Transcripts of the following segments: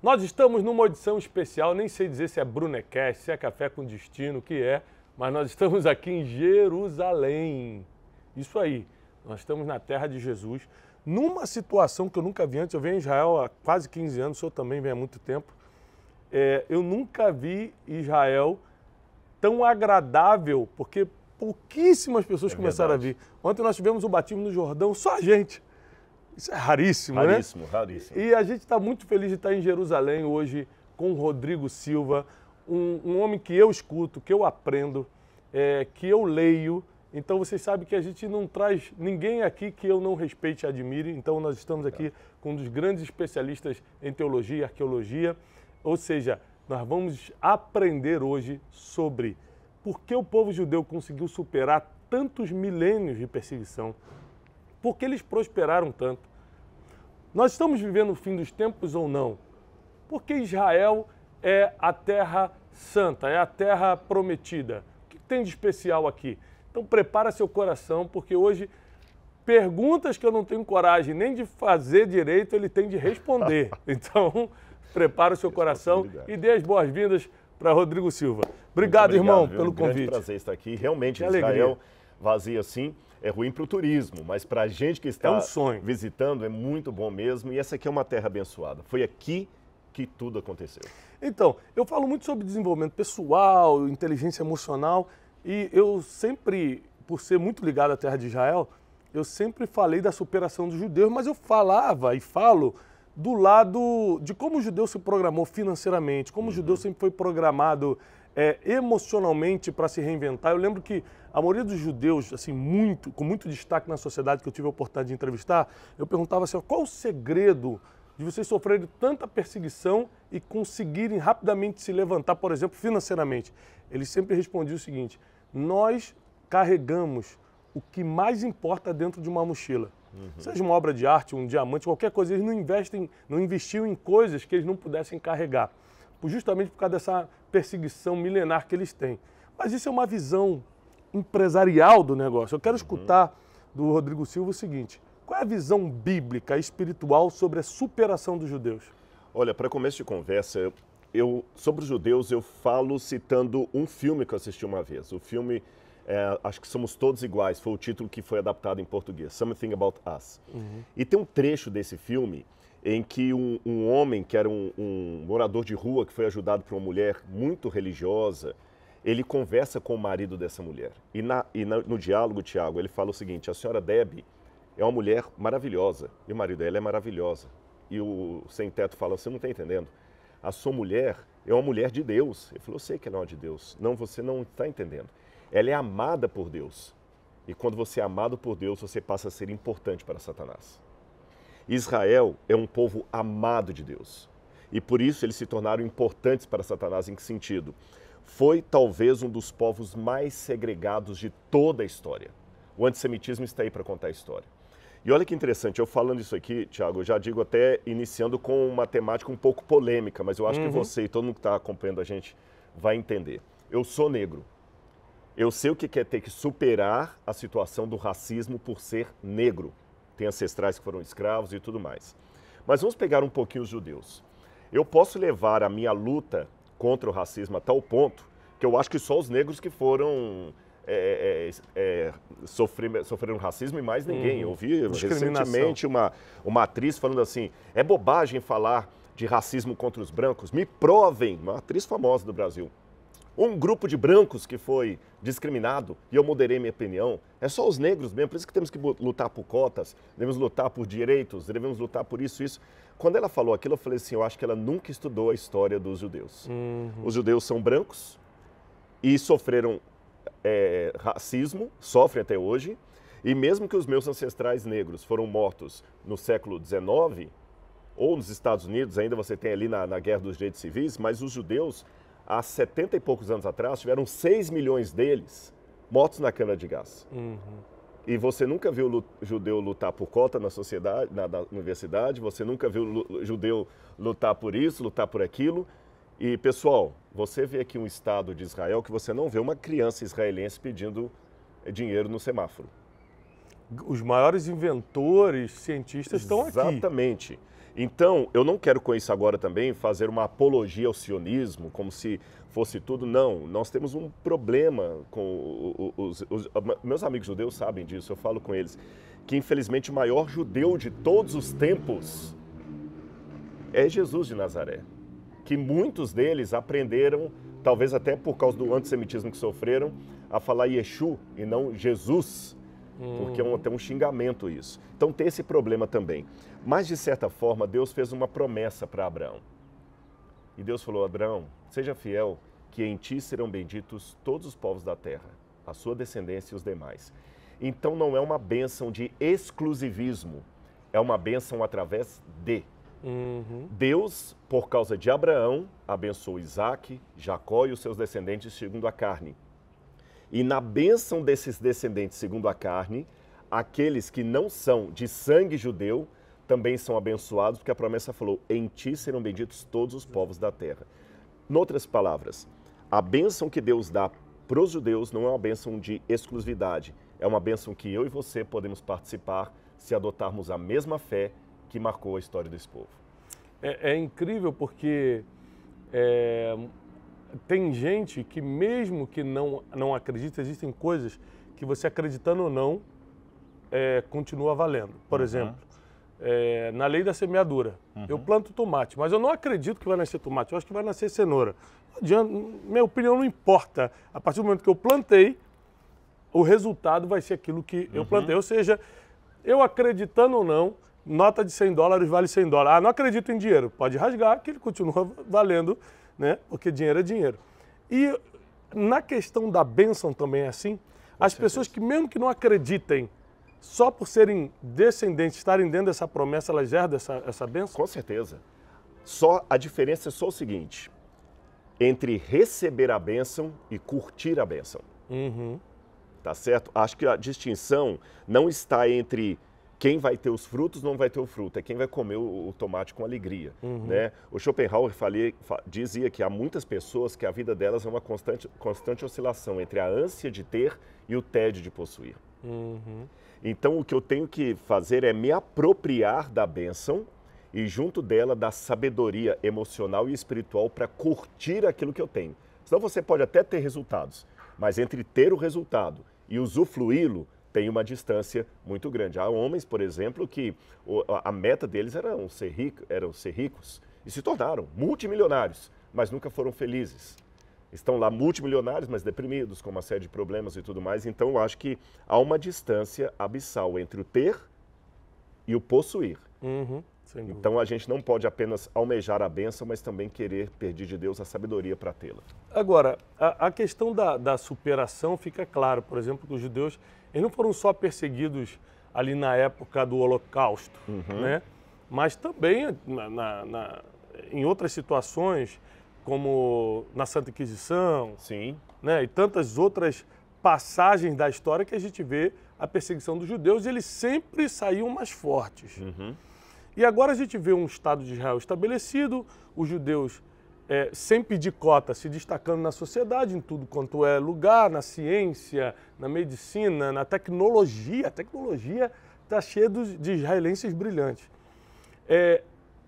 Nós estamos numa edição especial, nem sei dizer se é Brunecast, se é Café com Destino, o que é, mas nós estamos aqui em Jerusalém. Isso aí, nós estamos na terra de Jesus, numa situação que eu nunca vi antes. Eu venho em Israel há quase 15 anos, o senhor também vem há muito tempo. Eu nunca vi Israel tão agradável, porque pouquíssimas pessoas começaram a vir. Ontem nós tivemos o batismo no Jordão, só a gente. Isso é raríssimo, né? Raríssimo, raríssimo. E a gente está muito feliz de estar em Jerusalém hoje com o Rodrigo Silva, um homem que eu escuto, que eu aprendo, que eu leio. Então vocês sabem que a gente não traz ninguém aqui que eu não respeite e admire. Então nós estamos aqui com um dos grandes especialistas em teologia e arqueologia. Ou seja, nós vamos aprender hoje sobre por que o povo judeu conseguiu superar tantos milênios de perseguição. Por que eles prosperaram tanto? Nós estamos vivendo o fim dos tempos ou não? Porque Israel é a terra santa, é a terra prometida. O que tem de especial aqui? Então prepara seu coração, porque hoje perguntas que eu não tenho coragem nem de fazer direito, ele tem de responder. Então prepara o seu coração e dê as boas-vindas para Rodrigo Silva. Obrigado, irmão, pelo convite. É um grande prazer estar aqui. Realmente, Israel vazio assim é ruim para o turismo, mas para a gente que está visitando é muito bom mesmo. E essa aqui é uma terra abençoada. Foi aqui que tudo aconteceu. Então, eu falo muito sobre desenvolvimento pessoal, inteligência emocional, e eu sempre, por ser muito ligado à terra de Israel, eu sempre falei da superação dos judeus, mas eu falava e falo do lado de como o judeu se programou financeiramente, como o judeu sempre foi programado emocionalmente para se reinventar. Eu lembro que a maioria dos judeus, assim, com muito destaque na sociedade que eu tive a oportunidade de entrevistar, eu perguntava assim, qual o segredo de vocês sofrerem tanta perseguição e conseguirem rapidamente se levantar, por exemplo, financeiramente? Eles sempre respondiam o seguinte: nós carregamos o que mais importa dentro de uma mochila. Seja uma obra de arte, um diamante, qualquer coisa, eles não investiam em coisas que eles não pudessem carregar, justamente por causa dessa perseguição milenar que eles têm. Mas isso é uma visão empresarial do negócio. Eu quero escutar do Rodrigo Silva o seguinte: qual é a visão bíblica, espiritual sobre a superação dos judeus? Olha, para começo de conversa, sobre os judeus eu falo citando um filme que eu assisti uma vez. O filme, acho que Somos Todos Iguais, foi o título que foi adaptado em português, Something About Us. E tem um trecho desse filme em que um homem, que era um morador de rua, que foi ajudado por uma mulher muito religiosa, ele conversa com o marido dessa mulher. E no diálogo, Tiago, ele fala o seguinte: a senhora Debbie é uma mulher maravilhosa, e o marido dela é maravilhosa. E o sem-teto fala: você não está entendendo, a sua mulher é uma mulher de Deus. Ele falou: eu sei que ela é uma de Deus. Não, você não está entendendo. Ela é amada por Deus. E quando você é amado por Deus, você passa a ser importante para Satanás. Israel é um povo amado de Deus. E por isso eles se tornaram importantes para Satanás. Em que sentido? Foi talvez um dos povos mais segregados de toda a história. O antissemitismo está aí para contar a história. E olha que interessante, eu falando isso aqui, Tiago, eu já digo até iniciando com uma temática um pouco polêmica, mas eu acho que você e todo mundo que está acompanhando a gente vai entender. Eu sou negro. Eu sei o que é ter que superar a situação do racismo por ser negro. Tem ancestrais que foram escravos e tudo mais. Mas vamos pegar um pouquinho os judeus. Eu posso levar a minha luta contra o racismo a tal ponto que eu acho que só os negros que foram sofreram racismo e mais ninguém. Eu vi recentemente uma atriz falando assim: é bobagem falar de racismo contra os brancos, me provem, uma atriz famosa do Brasil, um grupo de brancos que foi discriminado, e eu moderei minha opinião. É só os negros mesmo, por isso que temos que lutar por cotas, devemos lutar por direitos, devemos lutar por isso. Quando ela falou aquilo, eu falei assim: eu acho que ela nunca estudou a história dos judeus. Os judeus são brancos e sofreram racismo, sofrem até hoje, e mesmo que os meus ancestrais negros foram mortos no século XIX, ou nos Estados Unidos, ainda você tem ali na Guerra dos Direitos Civis, mas os judeus, há 70 e poucos anos atrás, tiveram 6 milhões deles mortos na câmara de gás. E você nunca viu judeu lutar por cota na sociedade, na universidade, você nunca viu judeu lutar por isso, lutar por aquilo. E, pessoal, você vê aqui um estado de Israel que você não vê uma criança israelense pedindo dinheiro no semáforo. Os maiores inventores, cientistas estão aqui. Exatamente. Então, eu não quero com isso agora também fazer uma apologia ao sionismo, como se fosse tudo. Não, nós temos um problema com meus amigos judeus sabem disso, eu falo com eles, que infelizmente o maior judeu de todos os tempos é Jesus de Nazaré. Que muitos deles aprenderam, talvez até por causa do antissemitismo que sofreram, a falar Yeshu e não Jesus, porque é até um xingamento isso. Então tem esse problema também. Mas, de certa forma, Deus fez uma promessa para Abraão. E Deus falou, Abraão, seja fiel, que em ti serão benditos todos os povos da terra, a sua descendência e os demais. Então não é uma bênção de exclusivismo, é uma bênção através de. Deus, por causa de Abraão, abençoou Isaac, Jacó e os seus descendentes segundo a carne. E na bênção desses descendentes segundo a carne, aqueles que não são de sangue judeu também são abençoados, porque a promessa falou, em ti serão benditos todos os povos da terra. Em outras palavras, a bênção que Deus dá para os judeus não é uma bênção de exclusividade, é uma bênção que eu e você podemos participar se adotarmos a mesma fé que marcou a história desse povo. É incrível porque tem gente que mesmo que não acredita, existem coisas que você acreditando ou não, continua valendo. Por exemplo, na lei da semeadura, eu planto tomate, mas eu não acredito que vai nascer tomate, eu acho que vai nascer cenoura. Não adianta, minha opinião não importa. A partir do momento que eu plantei, o resultado vai ser aquilo que eu plantei. Ou seja, eu acreditando ou não, nota de $100 vale $100. Ah, não acredito em dinheiro. Pode rasgar, que ele continua valendo, né? Porque dinheiro é dinheiro. E na questão da bênção também é assim. As pessoas que mesmo que não acreditem, só por serem descendentes, estarem dentro dessa promessa, elas herdam essa bênção? Com certeza. Só a diferença é só o seguinte, entre receber a bênção e curtir a bênção. Tá certo? Acho que a distinção não está entre quem vai ter os frutos não vai ter o fruto, é quem vai comer o tomate com alegria. Né? O Schopenhauer dizia que há muitas pessoas que a vida delas é uma constante oscilação entre a ânsia de ter e o tédio de possuir. Então o que eu tenho que fazer é me apropriar da bênção e junto dela da sabedoria emocional e espiritual para curtir aquilo que eu tenho. Senão você pode até ter resultados, mas entre ter o resultado e usufruí-lo, tem uma distância muito grande. Há homens, por exemplo, que a meta deles era ser ricos e se tornaram multimilionários, mas nunca foram felizes. Estão lá multimilionários, mas deprimidos, com uma série de problemas e tudo mais. Então, eu acho que há uma distância abissal entre o ter e o possuir. Então, a gente não pode apenas almejar a bênção, mas também querer pedir de Deus a sabedoria para tê-la. Agora, a questão da superação fica claro. Por exemplo, que os judeus eles não foram só perseguidos ali na época do Holocausto, né? Mas também em outras situações, como na Santa Inquisição, né? E tantas outras passagens da história que a gente vê a perseguição dos judeus, e eles sempre saíam mais fortes. E agora a gente vê um Estado de Israel estabelecido, os judeus sem pedir cota, se destacando na sociedade, em tudo quanto é lugar, na ciência, na medicina, na tecnologia. A tecnologia está cheia de israelenses brilhantes.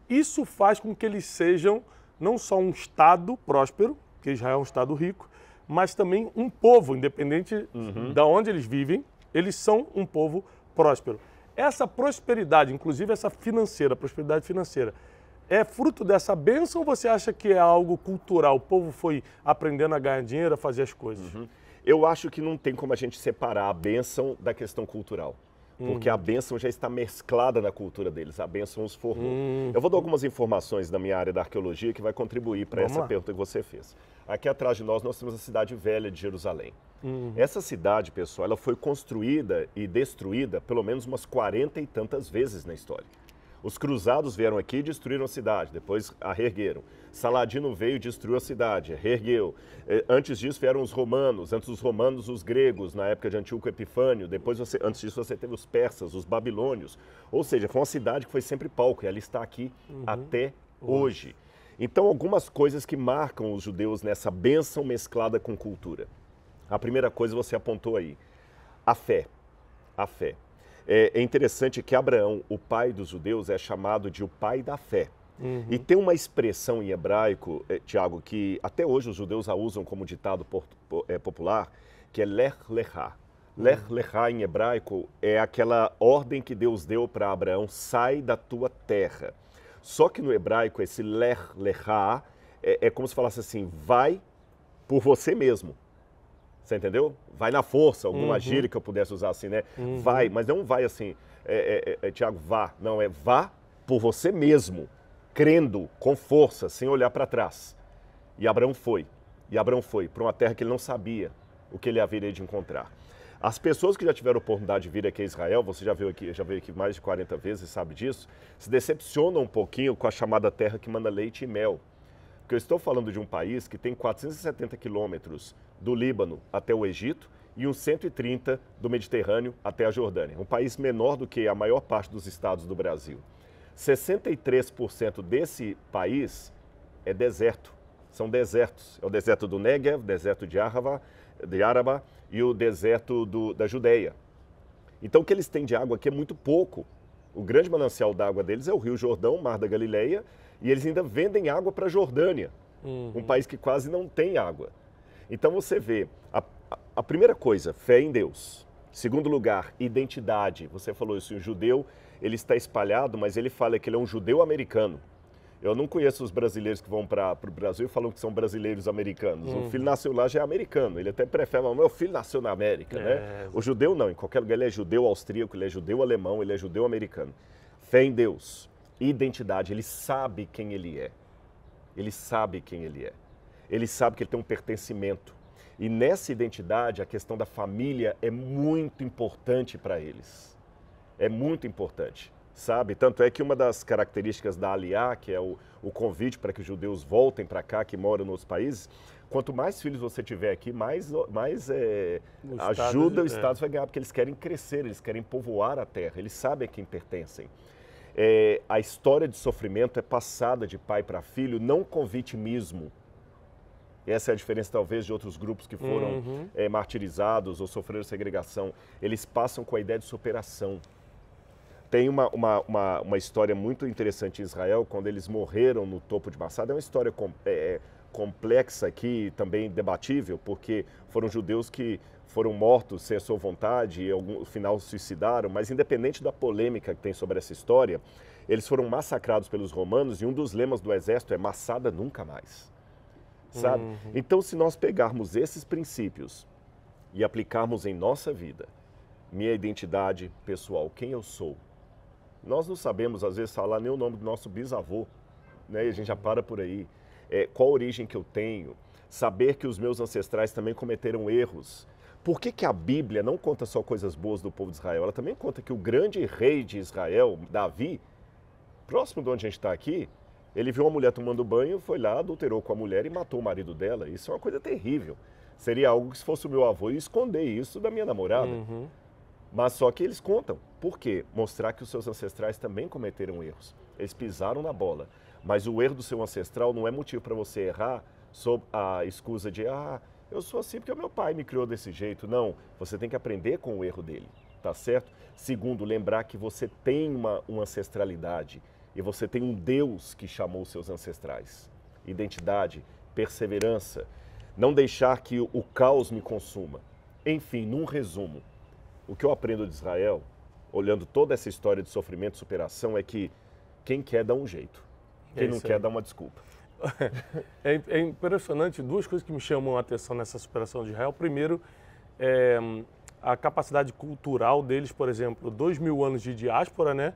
Isso faz com que eles sejam não só um Estado próspero, que Israel é um Estado rico, mas também um povo, independente de onde eles vivem, eles são um povo próspero. Essa prosperidade, inclusive essa prosperidade financeira, é fruto dessa bênção ou você acha que é algo cultural? O povo foi aprendendo a ganhar dinheiro, a fazer as coisas? Eu acho que não tem como a gente separar a bênção da questão cultural. Porque a bênção já está mesclada na cultura deles, a bênção os formou. Eu vou dar algumas informações da minha área da arqueologia que vai contribuir para essa pergunta que você fez. Aqui atrás de nós temos a cidade velha de Jerusalém. Essa cidade, pessoal, ela foi construída e destruída pelo menos umas 40 e tantas vezes na história. Os cruzados vieram aqui e destruíram a cidade, depois a reergueram. Saladino veio e destruiu a cidade, reergueu. Antes disso vieram os romanos, antes dos romanos os gregos, na época de Antíoco Epifânio. Depois, antes disso, você teve os persas, os babilônios. Ou seja, foi uma cidade que foi sempre palco e ela está aqui até hoje. Então, algumas coisas que marcam os judeus nessa bênção mesclada com cultura. A primeira coisa você apontou aí, a fé. A fé. É interessante que Abraão, o pai dos judeus, é chamado de o pai da fé. E tem uma expressão em hebraico, Tiago, que até hoje os judeus a usam como ditado popular, que é Lech Lechá. Lech Lechá em hebraico é aquela ordem que Deus deu para Abraão, sai da tua terra. Só que no hebraico esse Lech Lechá é como se falasse assim, vai por você mesmo. Você entendeu? Vai na força, alguma gíria que eu pudesse usar assim, né? Vai, mas não vai assim, Tiago, vá. Não, é vá por você mesmo, crendo, com força, sem olhar para trás. E Abraão foi. E Abraão foi para uma terra que ele não sabia o que ele haveria de encontrar. As pessoas que já tiveram a oportunidade de vir aqui a Israel, você já veio aqui mais de 40 vezes e sabe disso, se decepcionam um pouquinho com a chamada terra que manda leite e mel. Porque eu estou falando de um país que tem 470 quilômetros do Líbano até o Egito e uns 130 do Mediterrâneo até a Jordânia. Um país menor do que a maior parte dos estados do Brasil. 63% desse país é deserto. São desertos. É o deserto do Negev, deserto de Araba e o deserto da Judeia. Então o que eles têm de água aqui é muito pouco. O grande manancial d'água deles é o Rio Jordão, Mar da Galileia, e eles ainda vendem água para a Jordânia, um país que quase não tem água. Então você vê, a primeira coisa, fé em Deus. Segundo lugar, identidade. Você falou isso, o judeu, ele está espalhado, mas ele fala que ele é um judeu americano. Eu não conheço os brasileiros que vão para o Brasil e falam que são brasileiros americanos. O filho nasceu lá, já é americano. Ele até prefere, mas meu filho nasceu na América, né? O judeu não, em qualquer lugar ele é judeu austríaco, ele é judeu alemão, ele é judeu americano. Fé em Deus, identidade, ele sabe quem ele é. Ele sabe quem ele é. Ele sabe que ele tem um pertencimento. E nessa identidade, a questão da família é muito importante para eles. É muito importante. Sabe? Tanto é que uma das características da Aliá, que é o convite para que os judeus voltem para cá, que moram nos países, quanto mais filhos você tiver aqui, mais ajuda o Estado vai ganhar, porque eles querem crescer, eles querem povoar a terra, eles sabem a quem pertencem. A história de sofrimento é passada de pai para filho, não com vitimismo. Essa é a diferença, talvez, de outros grupos que foram martirizados ou sofreram segregação. Eles passam com a ideia de superação. Tem uma história muito interessante em Israel, quando eles morreram no topo de Massada. É uma história complexa aqui, também debatível, porque foram judeus que foram mortos sem a sua vontade e no final se suicidaram, mas independente da polêmica que tem sobre essa história, eles foram massacrados pelos romanos e um dos lemas do exército é Massada nunca mais. Sabe? Então, se nós pegarmos esses princípios e aplicarmos em nossa vida, minha identidade pessoal, quem eu sou, nós não sabemos, às vezes, falar nem o nome do nosso bisavô, né? E a gente já para por aí. Qual a origem que eu tenho? Saber que os meus ancestrais também cometeram erros. Por que a Bíblia não conta só coisas boas do povo de Israel? Ela também conta que o grande rei de Israel, Davi, próximo de onde a gente está aqui, ele viu uma mulher tomando banho, foi lá, adulterou com a mulher e matou o marido dela. Isso é uma coisa terrível. Seria algo que, se fosse o meu avô, eu ia esconder isso da minha namorada. Mas só que eles contam. Por quê? Mostrar que os seus ancestrais também cometeram erros. Eles pisaram na bola. Mas o erro do seu ancestral não é motivo para você errar sob a escusa de eu sou assim porque o meu pai me criou desse jeito. Não, você tem que aprender com o erro dele, tá certo? Segundo, lembrar que você tem uma ancestralidade e você tem um Deus que chamou os seus ancestrais. Identidade, perseverança, não deixar que o caos me consuma. Enfim, num resumo, o que eu aprendo de Israel, olhando toda essa história de sofrimento e superação, é que quem quer dá um jeito, quem não quer dá uma desculpa. É impressionante, duas coisas que me chamam a atenção nessa superação de Israel. Primeiro, a capacidade cultural deles, por exemplo, 2000 anos de diáspora, né?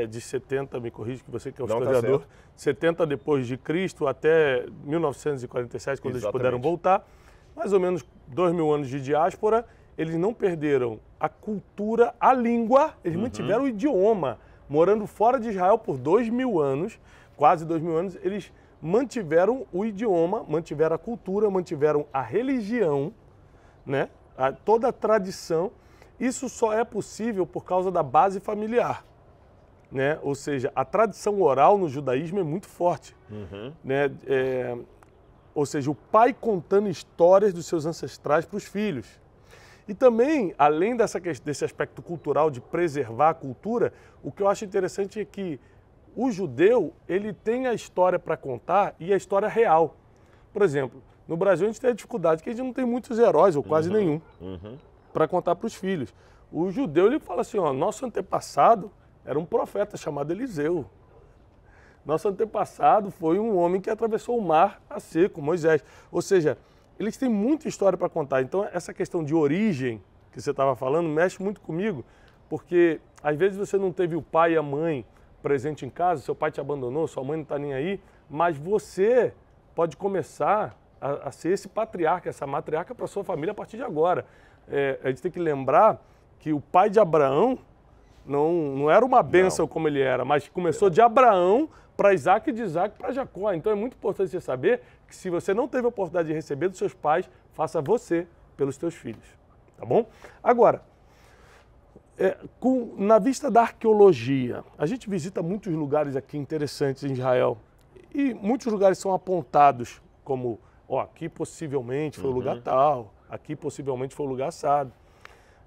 De 70, me corrige que você que é o historiador, 70 depois de Cristo até 1947, quando eles puderam voltar. Mais ou menos 2000 anos de diáspora. Eles não perderam a cultura, a língua, eles mantiveram o idioma. Morando fora de Israel por 2000 anos, quase 2000 anos, eles mantiveram o idioma, mantiveram a cultura, mantiveram a religião, né? Toda a tradição. Isso só é possível por causa da base familiar, né? Ou seja, a tradição oral no judaísmo é muito forte, né? Ou seja, o pai contando histórias dos seus ancestrais para os filhos. E também, além desse aspecto cultural de preservar a cultura, o que eu acho interessante é que o judeu, ele tem a história para contar e a história real. Por exemplo, no Brasil a gente tem a dificuldade que a gente não tem muitos heróis, ou quase nenhum, para contar para os filhos. O judeu, ele fala assim, ó, nosso antepassado era um profeta chamado Eliseu. Nosso antepassado foi um homem que atravessou o mar a seco, Moisés. Ou seja, eles têm muita história para contar. Então, essa questão de origem que você estava falando mexe muito comigo, porque às vezes você não teve o pai e a mãe presente em casa, seu pai te abandonou, sua mãe não está nem aí, mas você pode começar a ser esse patriarca, essa matriarca para sua família a partir de agora. A gente tem que lembrar que o pai de Abraão não era uma bênção como ele era, mas começou de Abraão para Isaac e de Isaac para Jacó. Então é muito importante você saber que se você não teve a oportunidade de receber dos seus pais, faça você pelos teus filhos, tá bom? Agora, na vista da arqueologia, a gente visita muitos lugares aqui interessantes em Israel e muitos lugares são apontados como, ó, aqui possivelmente foi o lugar tal, aqui possivelmente foi o lugar assado.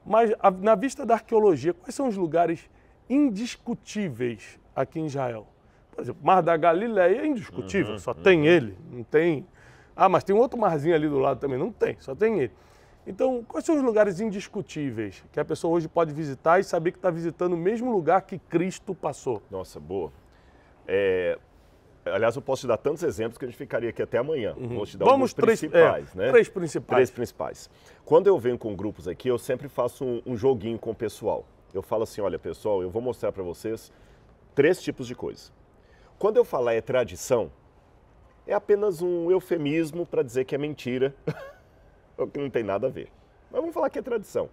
Mas na vista da arqueologia, quais são os lugares indiscutíveis aqui em Israel? Por exemplo, Mar da Galileia é indiscutível, só tem ele, não tem... Ah, mas tem um outro marzinho ali do lado também, não tem, só tem ele. Então, quais são os lugares indiscutíveis que a pessoa hoje pode visitar e saber que está visitando o mesmo lugar que Cristo passou? Nossa, boa. Aliás, eu posso te dar tantos exemplos que a gente ficaria aqui até amanhã. Vou te dar alguns principais, né? Três principais. Três principais. Quando eu venho com grupos aqui, eu sempre faço um joguinho com o pessoal. Eu falo assim, olha, pessoal, eu vou mostrar para vocês 3 tipos de coisa. Quando eu falar é tradição, é apenas um eufemismo para dizer que é mentira, ou que não tem nada a ver. Mas vamos falar que é tradição.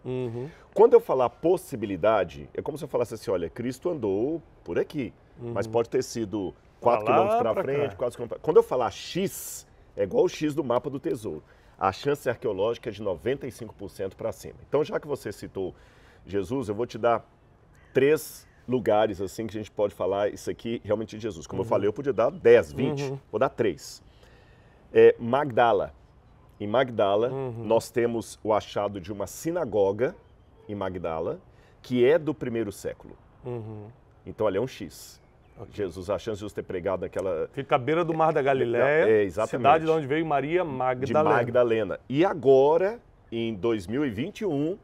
Quando eu falar possibilidade, é como se eu falasse assim, olha, Cristo andou por aqui, mas pode ter sido 4 quilômetros para frente, 4 quilômetros. Quando eu falar X, é igual o X do mapa do tesouro. A chance arqueológica é de 95% para cima. Então, já que você citou Jesus, eu vou te dar 3 lugares assim que a gente pode falar isso aqui realmente de Jesus. Como eu falei, eu podia dar 10, 20, vou dar 3. Magdala. Em Magdala, nós temos o achado de uma sinagoga em Magdala, que é do 1º século. Então, ali é um X. Jesus, a chance de Jesus ter pregado naquela... Fica à beira do Mar da Galileia, exatamente. Cidade de onde veio Maria Magdalena. De Magdalena. E agora, em 2021,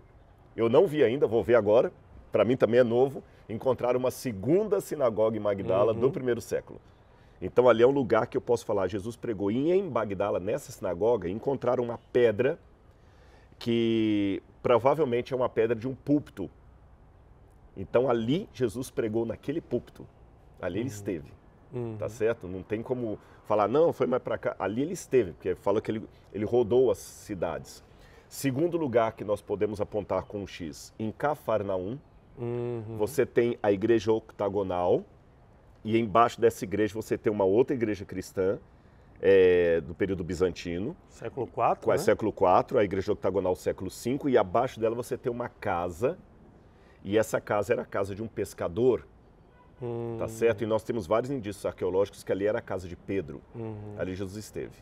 eu não vi ainda, vou ver agora, para mim também é novo, encontrar uma segunda sinagoga em Magdala do 1º século. Então, ali é um lugar que eu posso falar, Jesus pregou. E em Magdala, nessa sinagoga, encontraram uma pedra que provavelmente é uma pedra de um púlpito. Então, ali, Jesus pregou naquele púlpito. Ali ele esteve, tá certo? Não tem como falar, não, foi mais para cá. Ali ele esteve, porque fala que ele rodou as cidades. Segundo lugar que nós podemos apontar com um X, em Cafarnaum, você tem a igreja octagonal, e embaixo dessa igreja você tem uma outra igreja cristã, do período bizantino. Século IV, né? Século IV, a igreja octagonal século V, e abaixo dela você tem uma casa, e essa casa era a casa de um pescador, tá certo? E nós temos vários indícios arqueológicos que ali era a casa de Pedro. Ali Jesus esteve.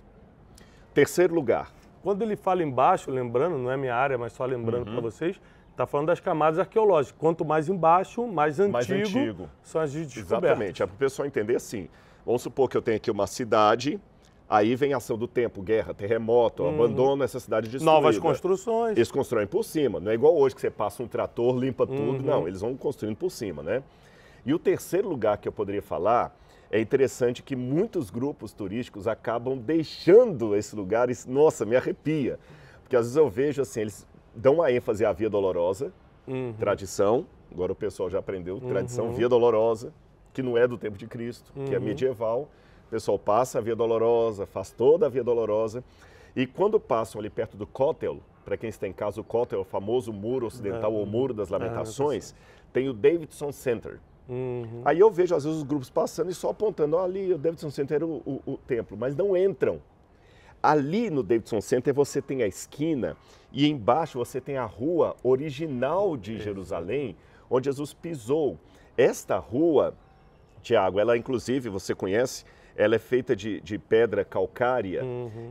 Terceiro lugar. Quando ele fala embaixo, lembrando, não é minha área, mas só lembrando para vocês, está falando das camadas arqueológicas. Quanto mais embaixo, mais antigo são as descobertas. Exatamente. É para o pessoal entender assim. Vamos supor que eu tenho aqui uma cidade, aí vem a ação do tempo, guerra, terremoto, abandono, essa cidade destruída. Novas construções. Eles constroem por cima. Não é igual hoje que você passa um trator, limpa tudo. Não, eles vão construindo por cima, né? E o terceiro lugar que eu poderia falar, é interessante que muitos grupos turísticos acabam deixando esse lugar, e, nossa, me arrepia. Porque às vezes eu vejo assim, eles dão uma ênfase à Via Dolorosa, tradição, agora o pessoal já aprendeu, tradição, Via Dolorosa, que não é do tempo de Cristo, que é medieval. O pessoal passa a Via Dolorosa, faz toda a Via Dolorosa, e quando passam ali perto do Cótel, para quem está em casa, o Cótel é o famoso muro ocidental, ou Muro das Lamentações, tem o Davidson Center. Aí eu vejo às vezes os grupos passando e só apontando, oh, ali o Davidson Center é o templo, mas não entram. Ali no Davidson Center você tem a esquina e embaixo você tem a rua original de Jerusalém, onde Jesus pisou. Esta rua, Tiago, ela inclusive, você conhece, ela é feita de pedra calcária,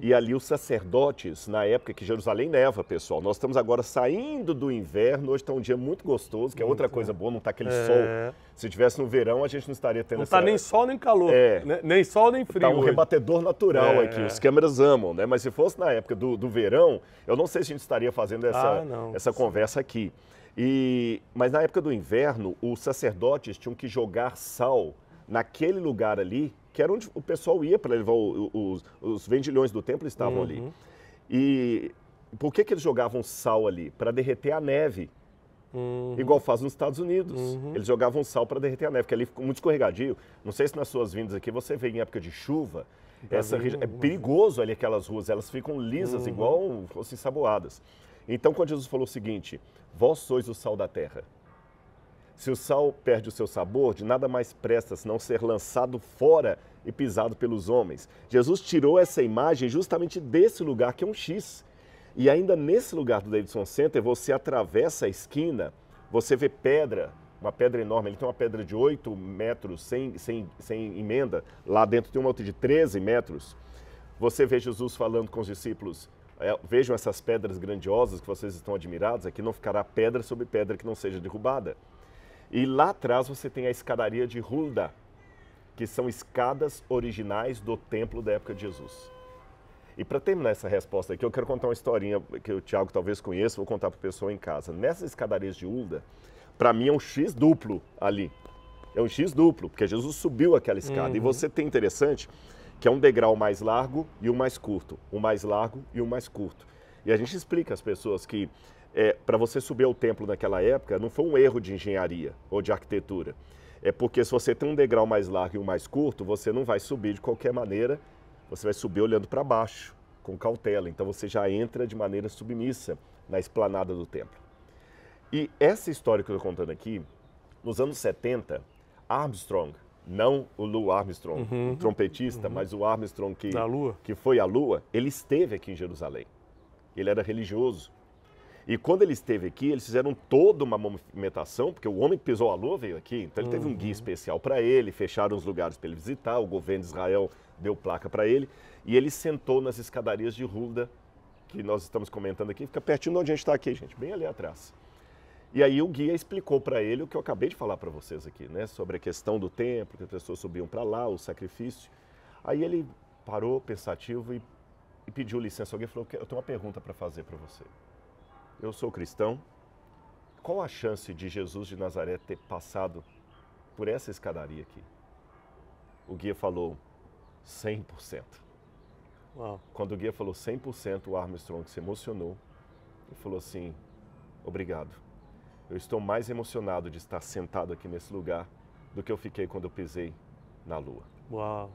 e ali os sacerdotes, na época que Jerusalém neva, pessoal, nós estamos agora saindo do inverno, hoje está um dia muito gostoso, que é outra coisa boa, não está aquele sol. Se tivesse no verão, a gente não estaria tendo essa... Não está nem sol nem calor, nem sol nem frio. Está um rebatedor natural aqui, os câmeras amam, né? Mas se fosse na época do verão, eu não sei se a gente estaria fazendo essa conversa aqui. Mas na época do inverno, os sacerdotes tinham que jogar sal naquele lugar ali, que era onde o pessoal ia para levar os vendilhões do templo estavam ali. E por que eles jogavam sal ali? Para derreter a neve. Igual faz nos Estados Unidos. Eles jogavam sal para derreter a neve, porque ali ficou muito escorregadio. Não sei se nas suas vindas aqui você vê em época de chuva, é perigoso ali aquelas ruas, elas ficam lisas, igual fossem ensaboadas. Então, quando Jesus falou o seguinte, vós sois o sal da terra. Se o sal perde o seu sabor, de nada mais presta senão ser lançado fora e pisado pelos homens. Jesus tirou essa imagem justamente desse lugar, que é um X. E ainda nesse lugar do Davidson Center, você atravessa a esquina, você vê pedra, uma pedra enorme. Ele tem uma pedra de 8 metros, sem emenda. Lá dentro tem uma outra de 13 metros. Você vê Jesus falando com os discípulos, vejam essas pedras grandiosas que vocês estão admirados, aqui não ficará pedra sobre pedra que não seja derrubada. E lá atrás você tem a escadaria de Hulda, que são escadas originais do templo da época de Jesus. E para terminar essa resposta aqui, eu quero contar uma historinha que o Tiago talvez conheça, vou contar para o pessoal em casa. Nessas escadarias de Hulda, para mim é um X duplo ali. É um X duplo, porque Jesus subiu aquela escada. E você tem interessante que é um degrau mais largo e um mais curto. Um mais largo e um mais curto. E a gente explica às pessoas que para você subir ao templo naquela época, não foi um erro de engenharia ou de arquitetura. É porque se você tem um degrau mais largo e um mais curto, você não vai subir de qualquer maneira, você vai subir olhando para baixo, com cautela. Então você já entra de maneira submissa na esplanada do templo. E essa história que eu estou contando aqui, nos anos 70, Armstrong, não o Lou Armstrong, o trompetista, mas o Armstrong que foi à Lua, ele esteve aqui em Jerusalém. Ele era religioso. E quando ele esteve aqui, eles fizeram toda uma movimentação, porque o homem que pisou a Lua veio aqui, então ele teve um guia especial para ele, fecharam os lugares para ele visitar, o governo de Israel deu placa para ele, e ele sentou nas escadarias de Hulda, que nós estamos comentando aqui, fica pertinho de onde a gente está aqui, gente, bem ali atrás. E aí o guia explicou para ele o que eu acabei de falar para vocês aqui, né, sobre a questão do templo, que as pessoas subiam para lá, o sacrifício. Aí ele parou pensativo e pediu licença. Alguém falou, eu tenho uma pergunta para fazer para você. Eu sou cristão, qual a chance de Jesus de Nazaré ter passado por essa escadaria aqui? O guia falou 100%. Uau. Quando o guia falou 100%, o Armstrong se emocionou e falou assim, obrigado. Eu estou mais emocionado de estar sentado aqui nesse lugar do que eu fiquei quando eu pisei na Lua. Uau.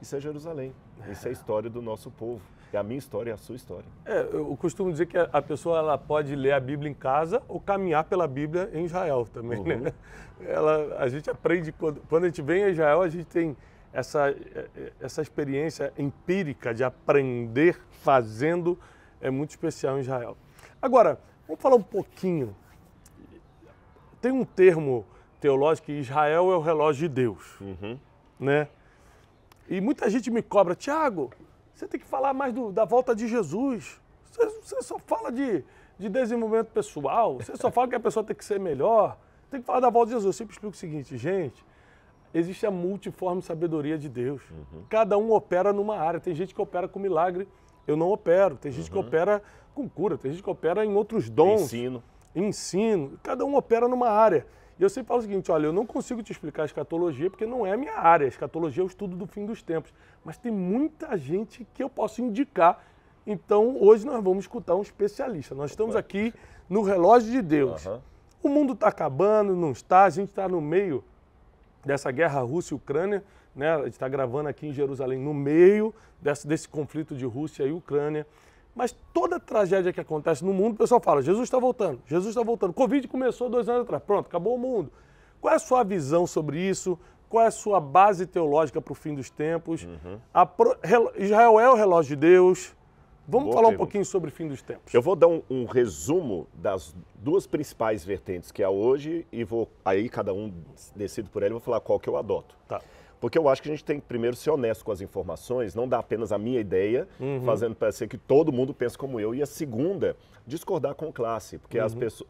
Isso é Jerusalém, isso é a história do nosso povo. É a minha história, é a sua história. Eu costumo dizer que a pessoa ela pode ler a Bíblia em casa ou caminhar pela Bíblia em Israel também, né? A gente aprende, quando a gente vem a Israel, a gente tem essa experiência empírica de aprender fazendo, é muito especial em Israel. Agora, vamos falar um pouquinho. Tem um termo teológico que Israel é o relógio de Deus, né? E muita gente me cobra, Tiago, você tem que falar mais da volta de Jesus. Você só fala de desenvolvimento pessoal, você só fala que a pessoa tem que ser melhor, tem que falar da volta de Jesus. Eu sempre explico o seguinte, gente, existe a multiforme sabedoria de Deus. Cada um opera numa área. Tem gente que opera com milagre, eu não opero. Tem gente que opera com cura, tem gente que opera em outros dons. Ensino. Cada um opera numa área. E eu sempre falo o seguinte, olha, eu não consigo te explicar a escatologia porque não é a minha área. A escatologia é o estudo do fim dos tempos. Mas tem muita gente que eu posso indicar. Então, hoje nós vamos escutar um especialista. Nós estamos aqui no relógio de Deus. O mundo está acabando, não está. A gente está no meio dessa guerra Rússia e Ucrânia. Né? A gente está gravando aqui em Jerusalém, no meio desse conflito de Rússia e Ucrânia. Mas toda tragédia que acontece no mundo, o pessoal fala, Jesus está voltando, Jesus está voltando. Covid começou 2 anos atrás, pronto, acabou o mundo. Qual é a sua visão sobre isso? Qual é a sua base teológica para o fim dos tempos? Israel é o relógio de Deus. Vamos falar um pouquinho sobre o fim dos tempos. Eu vou dar um resumo das duas principais vertentes que há hoje e aí cada um decide por ela e vou falar qual que eu adoto. Tá. Porque eu acho que a gente tem que primeiro ser honesto com as informações, não dar apenas a minha ideia, fazendo parecer que todo mundo pensa como eu. E a segunda, discordar com classe, porque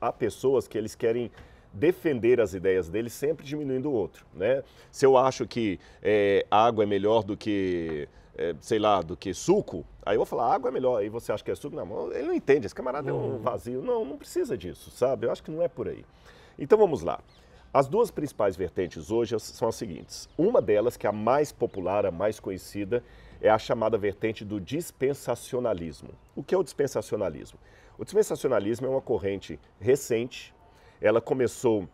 há pessoas que eles querem defender as ideias deles sempre diminuindo o outro, né? Se eu acho que água é melhor do que, sei lá, do que suco, aí eu vou falar, água é melhor, aí você acha que é suco? Não, ele não entende, esse camarada é um vazio. Não, não precisa disso, sabe? Eu acho que não é por aí. Então vamos lá. As duas principais vertentes hoje são as seguintes. Uma delas, que é a mais popular, a mais conhecida, é a chamada vertente do dispensacionalismo. O que é o dispensacionalismo? O dispensacionalismo é uma corrente recente. Ela começou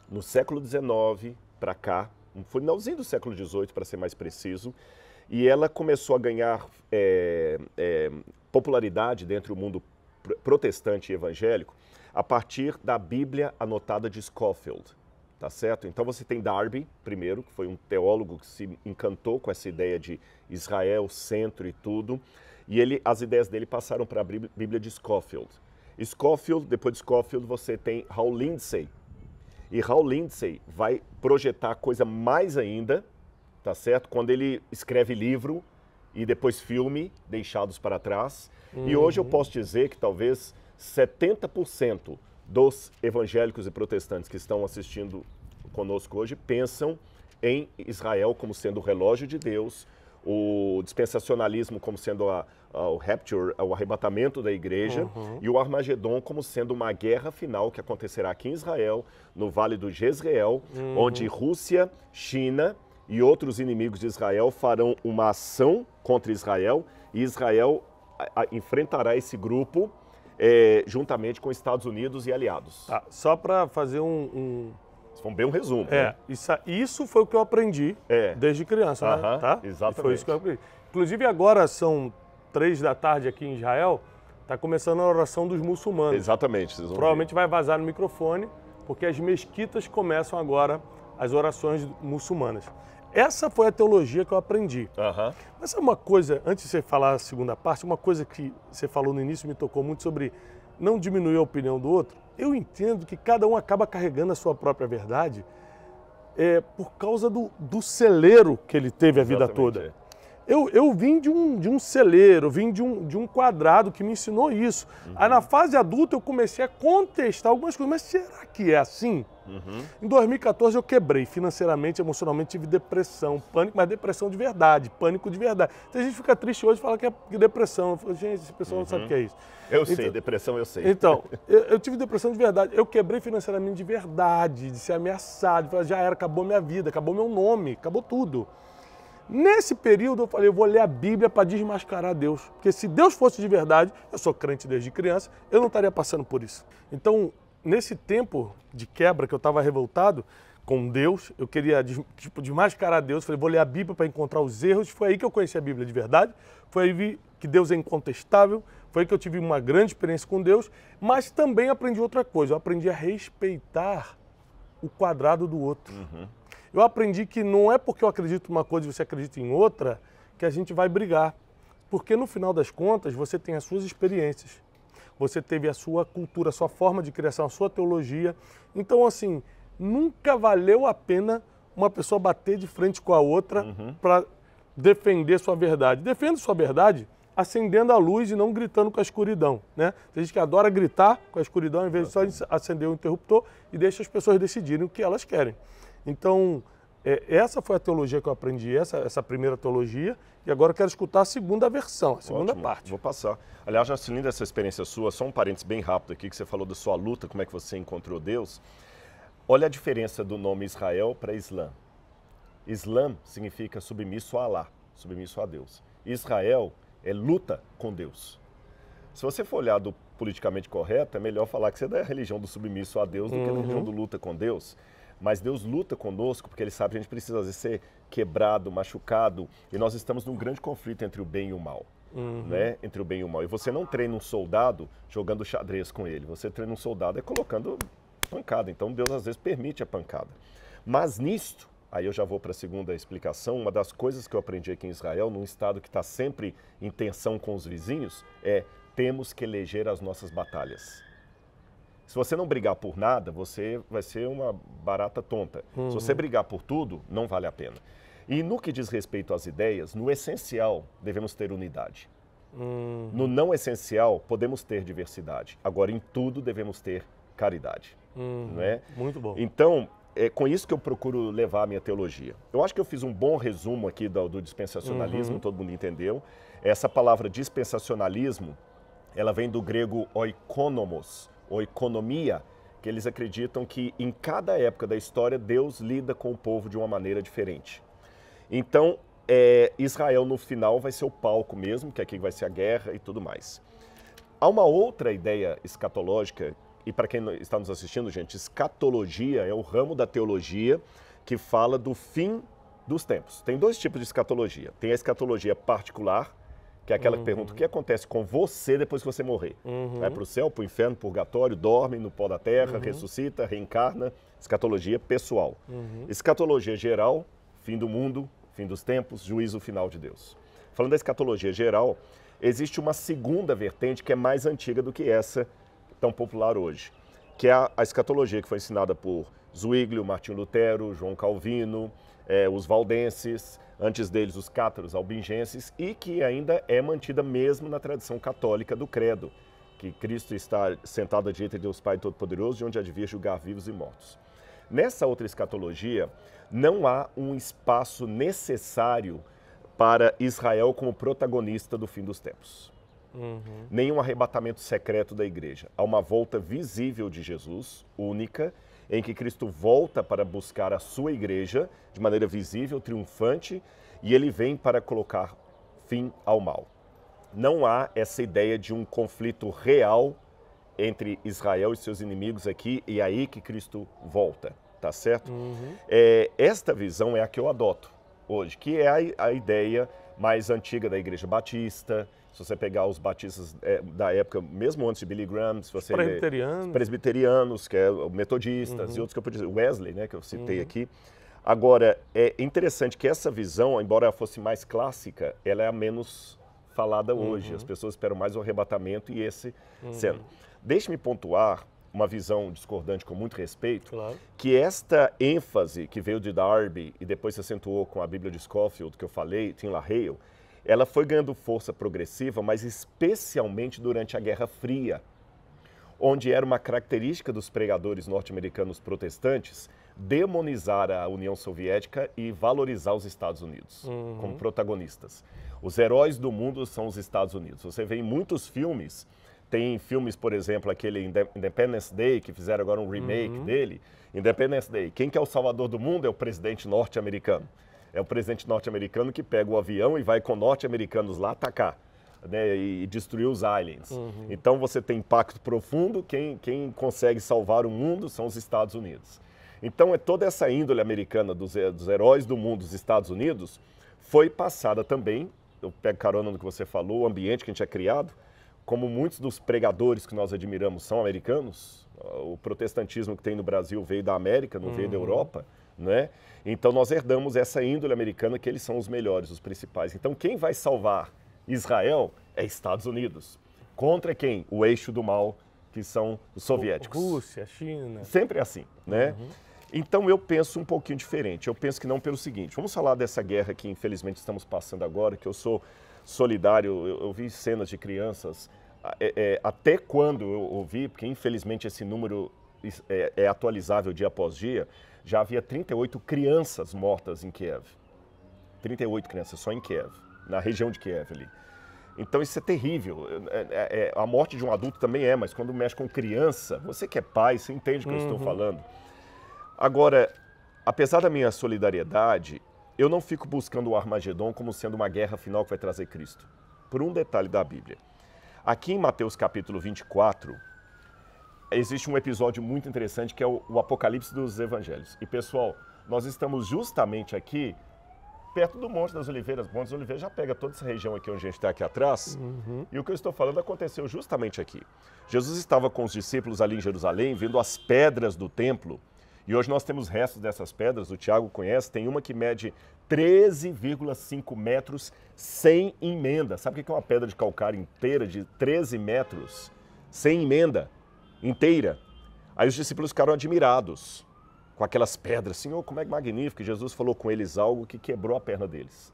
no século XIX para cá, no finalzinho do século XVIII, para ser mais preciso, e ela começou a ganhar popularidade dentro do mundo protestante e evangélico a partir da Bíblia anotada de Scofield, tá certo? Então você tem Darby, primeiro, que foi um teólogo que se encantou com essa ideia de Israel, centro e tudo, e as ideias dele passaram para a Bíblia de Scofield. Scofield, depois de Scofield, você tem Hal Lindsey. E Hal Lindsey vai projetar coisa mais ainda, tá certo? Quando ele escreve livro e depois filme, Deixados para Trás. E hoje eu posso dizer que talvez 70% dos evangélicos e protestantes que estão assistindo conosco hoje pensam em Israel como sendo o relógio de Deus, o dispensacionalismo como sendo o rapture, o arrebatamento da igreja, e o Armagedon como sendo uma guerra final que acontecerá aqui em Israel, no Vale do Jezreel, onde Rússia, China e outros inimigos de Israel farão uma ação contra Israel, e Israel enfrentará esse grupo juntamente com Estados Unidos e aliados. Tá, só para fazer Isso foi bem um resumo. Né? Isso foi o que eu aprendi desde criança, né? Tá? Exatamente. E foi isso que eu aprendi. Inclusive agora são 3 da tarde aqui em Israel, está começando a oração dos muçulmanos. Exatamente. Provavelmente vai vazar no microfone, porque as mesquitas começam agora as orações muçulmanas. Essa foi a teologia que eu aprendi. Mas é uma coisa, antes de você falar a segunda parte, uma coisa que você falou no início me tocou muito sobre não diminuir a opinião do outro. Eu entendo que cada um acaba carregando a sua própria verdade por causa do celeiro que ele teve a vida toda. Eu vim de um celeiro, vim de um quadrado que me ensinou isso. Aí na fase adulta eu comecei a contestar algumas coisas, mas será que é assim? Em 2014 eu quebrei financeiramente, emocionalmente, tive depressão, pânico, mas depressão de verdade, pânico de verdade. Então a gente fica triste hoje e fala que é depressão. Eu falo, gente, esse pessoal não sabe o que é isso. Eu sei, depressão eu sei. Então, eu tive depressão de verdade. Eu quebrei financeiramente de verdade, de ser ameaçado, de falar, já era, acabou minha vida, acabou meu nome, acabou tudo. Nesse período eu falei, eu vou ler a Bíblia para desmascarar Deus. Porque se Deus fosse de verdade, eu sou crente desde criança, eu não estaria passando por isso. Então, nesse tempo de quebra que eu estava revoltado com Deus, eu queria desmascarar Deus, falei, vou ler a Bíblia para encontrar os erros. Foi aí que eu conheci a Bíblia de verdade, foi aí que vi que Deus é incontestável, foi aí que eu tive uma grande experiência com Deus, mas também aprendi outra coisa, eu aprendi a respeitar o quadrado do outro. Eu aprendi que não é porque eu acredito em uma coisa e você acredita em outra que a gente vai brigar. Porque no final das contas você tem as suas experiências, você teve a sua cultura, a sua forma de criação, a sua teologia. Então, assim, nunca valeu a pena uma pessoa bater de frente com a outra para defender sua verdade. Defenda sua verdade acendendo a luz e não gritando com a escuridão, né? Tem gente que adora gritar com a escuridão ao invés de só acender o interruptor e deixa as pessoas decidirem o que elas querem. Então, essa foi a teologia que eu aprendi, essa primeira teologia, e agora eu quero escutar a segunda versão, a segunda parte. Vou passar. Aliás, acho linda essa experiência sua, só um parênteses bem rápido aqui, que você falou da sua luta, como é que você encontrou Deus. Olha a diferença do nome Israel para Islã. Islã significa submisso a Alá, submisso a Deus. Israel é luta com Deus. Se você for olhar do politicamente correto, é melhor falar que você é da religião do submisso a Deus do que da religião do luta com Deus. Mas Deus luta conosco porque Ele sabe que a gente precisa, às vezes, ser quebrado, machucado. E nós estamos num grande conflito entre o bem e o mal. Né? Entre o bem e o mal. E você não treina um soldado jogando xadrez com ele. Você treina um soldado colocando pancada. Então Deus, às vezes, permite a pancada. Mas nisto, aí eu já vou para a segunda explicação, uma das coisas que eu aprendi aqui em Israel, num estado que está sempre em tensão com os vizinhos, temos que eleger as nossas batalhas. Se você não brigar por nada, você vai ser uma barata tonta. Se você brigar por tudo, não vale a pena. E no que diz respeito às ideias, no essencial, devemos ter unidade. No não essencial, podemos ter diversidade. Agora, em tudo, devemos ter caridade. Não é? Muito bom. Então, é com isso que eu procuro levar a minha teologia. Eu acho que eu fiz um bom resumo aqui do dispensacionalismo, todo mundo entendeu. Essa palavra dispensacionalismo, ela vem do grego oikonomos, ou economia, que eles acreditam que em cada época da história, Deus lida com o povo de uma maneira diferente. Então, Israel no final vai ser o palco mesmo, que aqui vai ser a guerra e tudo mais. Há uma outra ideia escatológica, e para quem está nos assistindo, gente, escatologia é o ramo da teologia que fala do fim dos tempos. Tem dois tipos de escatologia. Tem a escatologia particular, que é aquela que pergunta o que acontece com você depois que você morrer. Vai para o céu, para o inferno, purgatório, dorme no pó da terra, ressuscita, reencarna. Escatologia pessoal. Escatologia geral, fim do mundo, fim dos tempos, juízo final de Deus. Falando da escatologia geral, existe uma segunda vertente que é mais antiga do que essa tão popular hoje, que é a escatologia que foi ensinada por Zwinglio, Martinho Lutero, João Calvino, os valdenses, antes deles os cátaros albingenses, e que ainda é mantida mesmo na tradição católica do credo, que Cristo está sentado à direita de Deus Pai Todo-Poderoso, de onde há de vir julgar vivos e mortos. Nessa outra escatologia, não há um espaço necessário para Israel como protagonista do fim dos tempos. Nenhum arrebatamento secreto da igreja. Há uma volta visível de Jesus, única, em que Cristo volta para buscar a sua igreja de maneira visível, triunfante, e ele vem para colocar fim ao mal. Não há essa ideia de um conflito real entre Israel e seus inimigos aqui, e é aí que Cristo volta, tá certo? Esta visão é a que eu adoto hoje, que é a ideia mais antiga da Igreja Batista. Se você pegar os batistas da época, mesmo antes de Billy Graham, se você presbiterianos, que é metodistas e outros que eu podia dizer, Wesley, né, que eu citei aqui. Agora, é interessante que essa visão, embora ela fosse mais clássica, ela é a menos falada hoje. As pessoas esperam mais o arrebatamento e esse sendo. Deixe-me pontuar uma visão discordante com muito respeito, que esta ênfase que veio de Darby e depois se acentuou com a Bíblia de Scofield, que eu falei, Tim LaHale, ela foi ganhando força progressiva, mas especialmente durante a Guerra Fria, onde era uma característica dos pregadores norte-americanos protestantes demonizar a União Soviética e valorizar os Estados Unidos como protagonistas. Os heróis do mundo são os Estados Unidos. Você vê em muitos filmes, tem filmes, por exemplo, aquele Independence Day, que fizeram agora um remake dele. Independence Day, quem que é o salvador do mundo é o presidente norte-americano. É o presidente norte-americano que pega o avião e vai com norte-americanos lá atacar, né, e destruir os aliens. Então você tem impacto profundo, quem consegue salvar o mundo são os Estados Unidos. Então toda essa índole americana dos heróis do mundo dos Estados Unidos foi passada também, eu pego carona no que você falou, o ambiente que a gente é criado, como muitos dos pregadores que nós admiramos são americanos, o protestantismo que tem no Brasil veio da América, não veio da Europa, né? Então nós herdamos essa índole americana que eles são os melhores, os principais. Então quem vai salvar Israel é Estados Unidos. Contra quem? O eixo do mal, que são os soviéticos. Rússia, China. Sempre assim, né? Então eu penso um pouquinho diferente. Eu penso que não pelo seguinte, vamos falar dessa guerra que infelizmente estamos passando agora, que eu sou solidário, eu vi cenas de crianças, até quando eu ouvi, porque infelizmente esse número é atualizável dia após dia, já havia 38 crianças mortas em Kiev. 38 crianças só em Kiev, na região de Kiev ali. Então isso é terrível. A morte de um adulto também mas quando mexe com criança, você que é pai, você entende o que eu estou falando. Agora, apesar da minha solidariedade, eu não fico buscando o Armagedon como sendo uma guerra final que vai trazer Cristo. Por um detalhe da Bíblia. Aqui em Mateus capítulo 24, existe um episódio muito interessante que é o Apocalipse dos Evangelhos. E pessoal, nós estamos justamente aqui, perto do Monte das Oliveiras. O Monte das Oliveiras já pega toda essa região aqui onde a gente está aqui atrás. E o que eu estou falando aconteceu justamente aqui. Jesus estava com os discípulos ali em Jerusalém, vendo as pedras do templo. E hoje nós temos restos dessas pedras, o Tiago conhece, tem uma que mede 13,5 metros sem emenda. Sabe o que é uma pedra de calcário inteira de 13 metros sem emenda? Inteira. Aí os discípulos ficaram admirados com aquelas pedras. Senhor, como é magnífico! Jesus falou com eles algo que quebrou a perna deles.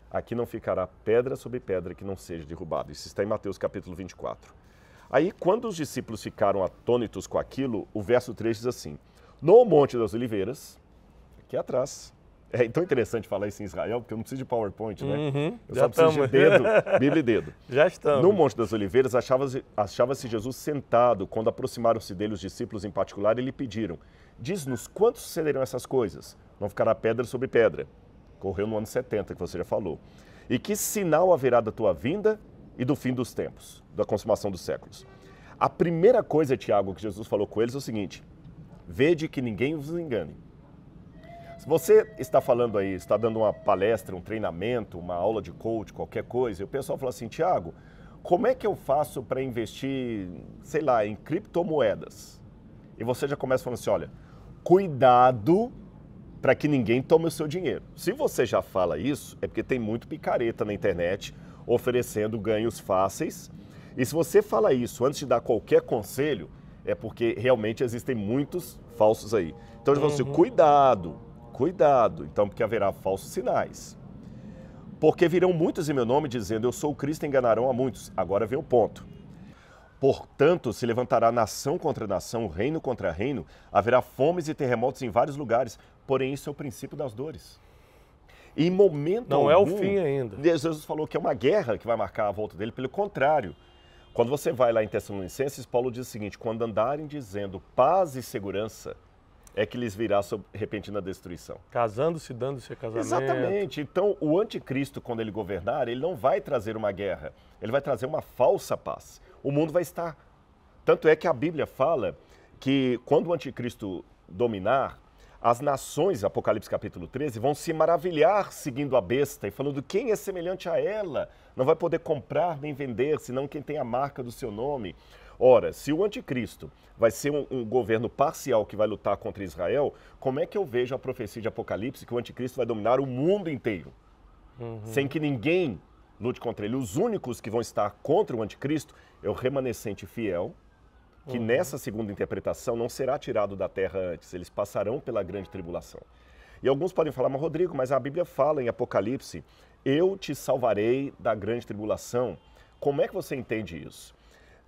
Aqui não ficará pedra sobre pedra que não seja derrubado. Isso está em Mateus capítulo 24. Aí, quando os discípulos ficaram atônitos com aquilo, o verso 3 diz assim: no Monte das Oliveiras, aqui atrás. É tão interessante falar isso em Israel, porque eu não preciso de PowerPoint, né? Eu só preciso de dedo, Bíblia e dedo. Já estamos. No Monte das Oliveiras, achava-se Jesus sentado. Quando aproximaram-se dele os discípulos em particular, e lhe pediram: diz-nos quando sucederão essas coisas? Não ficará pedra sobre pedra. Correu no ano 70, que você já falou. E que sinal haverá da tua vinda e do fim dos tempos, da consumação dos séculos? A primeira coisa, Tiago, que Jesus falou com eles é o seguinte: vede que ninguém os engane. Se você está falando aí, está dando uma palestra, um treinamento, uma aula de coach, qualquer coisa, e o pessoal fala assim: Tiago, como é que eu faço para investir, sei lá, em criptomoedas? E você já começa falando assim: olha, cuidado para que ninguém tome o seu dinheiro. Se você já fala isso, é porque tem muito picareta na internet oferecendo ganhos fáceis. E se você fala isso antes de dar qualquer conselho, é porque realmente existem muitos falsos aí. Então, eu falo assim: cuidado. Cuidado, então, porque haverá falsos sinais. Porque virão muitos em meu nome dizendo: eu sou o Cristo, e enganarão a muitos. Agora vem o ponto. Portanto, se levantará nação contra nação, reino contra reino, haverá fomes e terremotos em vários lugares. Porém, isso é o princípio das dores. E em momento algum, não é o fim ainda. Jesus falou que é uma guerra que vai marcar a volta dele. Pelo contrário, quando você vai lá em Tessalonicenses, Paulo diz o seguinte: quando andarem dizendo paz e segurança, é que lhes virá sob repentina destruição. Casando-se, dando-se a casamento. Exatamente. Então, o anticristo, quando ele governar, ele não vai trazer uma guerra. Ele vai trazer uma falsa paz. O mundo vai estar... Tanto é que a Bíblia fala que quando o anticristo dominar, as nações, Apocalipse capítulo 13, vão se maravilhar seguindo a besta e falando: quem é semelhante a ela? Não vai poder comprar nem vender, senão quem tem a marca do seu nome. Ora, se o anticristo vai ser um governo parcial que vai lutar contra Israel, como é que eu vejo a profecia de Apocalipse que o anticristo vai dominar o mundo inteiro? Sem que ninguém lute contra ele. Os únicos que vão estar contra o anticristo é o remanescente fiel, que nessa segunda interpretação não será tirado da terra antes, eles passarão pela grande tribulação. E alguns podem falar: mas Rodrigo, mas a Bíblia fala em Apocalipse: eu te salvarei da grande tribulação. Como é que você entende isso?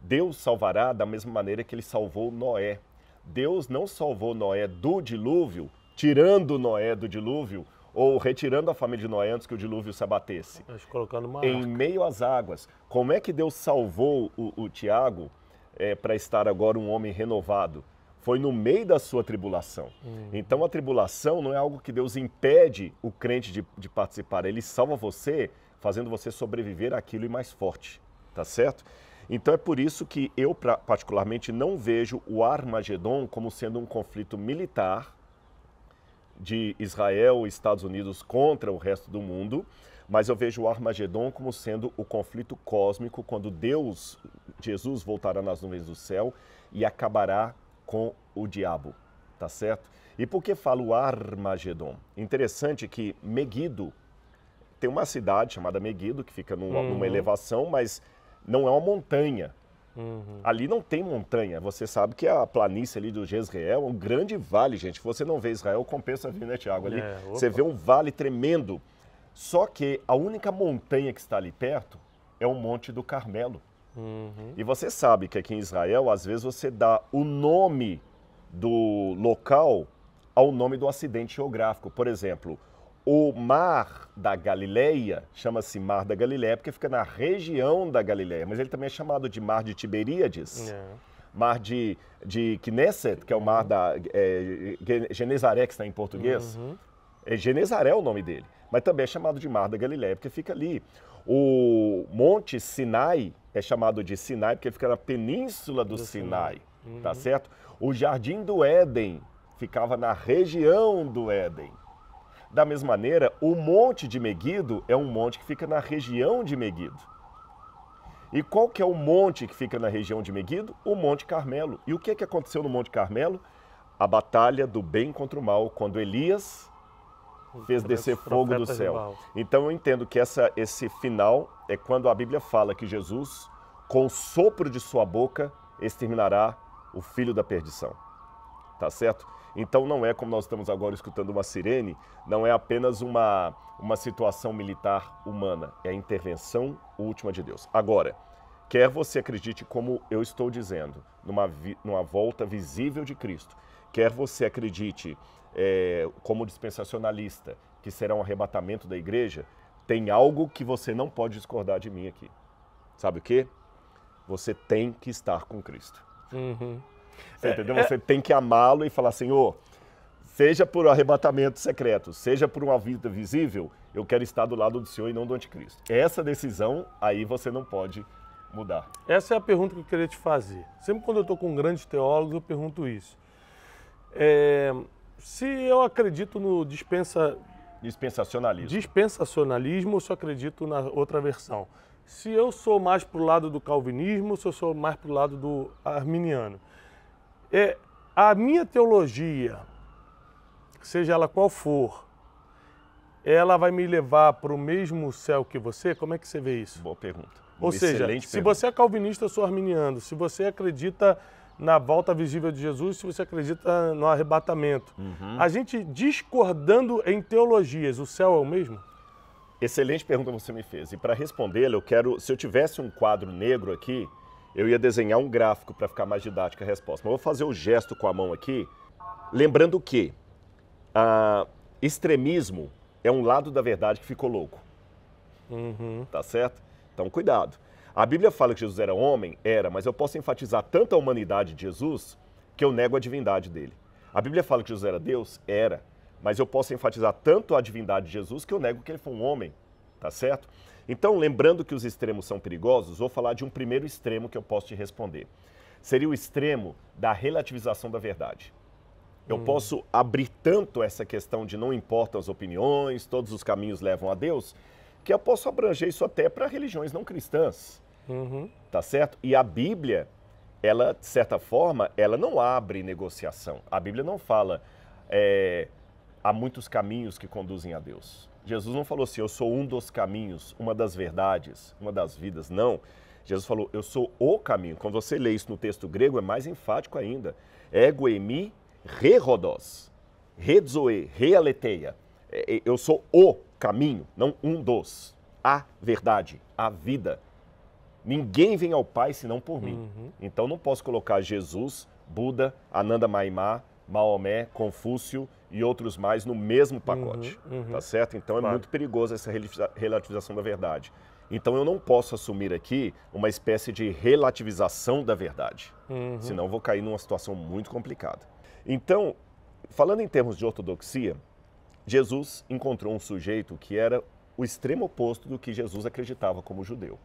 Deus salvará da mesma maneira que ele salvou Noé. Deus não salvou Noé do dilúvio, tirando Noé do dilúvio, ou retirando a família de Noé antes que o dilúvio se abatesse. Mas colocando uma em arca. Meio às águas. Como é que Deus salvou o Tiago para estar agora um homem renovado? Foi no meio da sua tribulação. Então a tribulação não é algo que Deus impede o crente de participar. Ele salva você, fazendo você sobreviver àquilo e mais forte. Tá certo? Então é por isso que eu particularmente não vejo o Armagedon como sendo um conflito militar de Israel e Estados Unidos contra o resto do mundo, mas eu vejo o Armagedon como sendo o conflito cósmico, quando Deus, Jesus, voltará nas nuvens do céu e acabará com o diabo, tá certo? E por que falo Armagedon? Interessante que Meguido, tem uma cidade chamada Meguido, que fica numa elevação, mas não é uma montanha. Ali não tem montanha. Você sabe que a planície ali do Jezreel é um grande vale, gente. Se você não vê Israel, compensa vir, né, Tiago? Ali você vê um vale tremendo. Só que a única montanha que está ali perto é o Monte do Carmelo. E você sabe que aqui em Israel, às vezes você dá o nome do local ao nome do acidente geográfico. Por exemplo, o Mar da Galileia chama-se Mar da Galileia porque fica na região da Galileia, mas ele também é chamado de Mar de Tiberíades, Mar de Knesset, que é o Mar da Genezaré, que está em português. É Genezaré o nome dele, mas também é chamado de Mar da Galileia porque fica ali. O Monte Sinai é chamado de Sinai porque fica na península do Sinai, tá certo? O Jardim do Éden ficava na região do Éden. Da mesma maneira, o Monte de Meguido é um monte que fica na região de Meguido. E qual que é o monte que fica na região de Meguido? O Monte Carmelo. E o que aconteceu no Monte Carmelo? A batalha do bem contra o mal, quando Elias fez descer fogo do céu. Então eu entendo que esse final é quando a Bíblia fala que Jesus, com o sopro de sua boca, exterminará o filho da perdição. tá certo? Então não é como nós estamos agora escutando uma sirene, não é apenas uma situação militar humana, é a intervenção última de Deus. Agora, quer você acredite como eu estou dizendo, numa volta visível de Cristo, quer você acredite como dispensacionalista, que será um arrebatamento da igreja, tem algo que você não pode discordar de mim aqui. Sabe o quê? Você tem que estar com Cristo. Você entendeu? Você tem que amá-lo e falar, Senhor, seja por arrebatamento secreto, seja por uma vida visível, eu quero estar do lado do Senhor e não do anticristo. Essa decisão, aí você não pode mudar. Essa é a pergunta que eu queria te fazer. Sempre quando eu estou com grandes teólogos, eu pergunto isso. Se eu acredito no dispensacionalismo, eu só acredito na outra versão. Se eu sou mais para o lado do calvinismo, se eu sou mais para o lado do arminiano. A minha teologia, seja ela qual for, ela vai me levar para o mesmo céu que você? Como é que você vê isso? Boa pergunta. Ou seja, se você é calvinista, eu sou arminiano. Se você acredita na volta visível de Jesus, se você acredita no arrebatamento. A gente discordando em teologias, o céu é o mesmo? Excelente pergunta você me fez. E para respondê-la, se eu tivesse um quadro negro aqui, eu ia desenhar um gráfico para ficar mais didática a resposta. Mas eu vou fazer o gesto com a mão aqui, lembrando que extremismo é um lado da verdade que ficou louco. Tá certo? Então, cuidado. A Bíblia fala que Jesus era homem? Era, mas eu posso enfatizar tanto a humanidade de Jesus que eu nego a divindade dele. A Bíblia fala que Jesus era Deus? Era. Mas eu posso enfatizar tanto a divindade de Jesus que eu nego que ele foi um homem, tá certo? Então, lembrando que os extremos são perigosos, vou falar de um primeiro extremo que eu posso te responder. Seria o extremo da relativização da verdade. Eu posso abrir tanto essa questão de não importam as opiniões, todos os caminhos levam a Deus, que eu posso abranger isso até para religiões não cristãs, tá certo? E a Bíblia, ela, de certa forma, ela não abre negociação. A Bíblia não fala... há muitos caminhos que conduzem a Deus. Jesus não falou assim, eu sou um dos caminhos, uma das verdades, uma das vidas. Não. Jesus falou, eu sou o caminho. Quando você lê isso no texto grego, é mais enfático ainda. Ego emi re rhodos, redzoe, realetheia. Eu sou o caminho, não um dos. A verdade, a vida. Ninguém vem ao Pai senão por mim. Então não posso colocar Jesus, Buda, Ananda Maimá, Maomé, Confúcio e outros mais no mesmo pacote, tá certo? Então é muito perigoso essa relativização da verdade. Então eu não posso assumir aqui uma espécie de relativização da verdade, senão eu vou cair numa situação muito complicada. Então, falando em termos de ortodoxia, Jesus encontrou um sujeito que era o extremo oposto do que Jesus acreditava como judeu.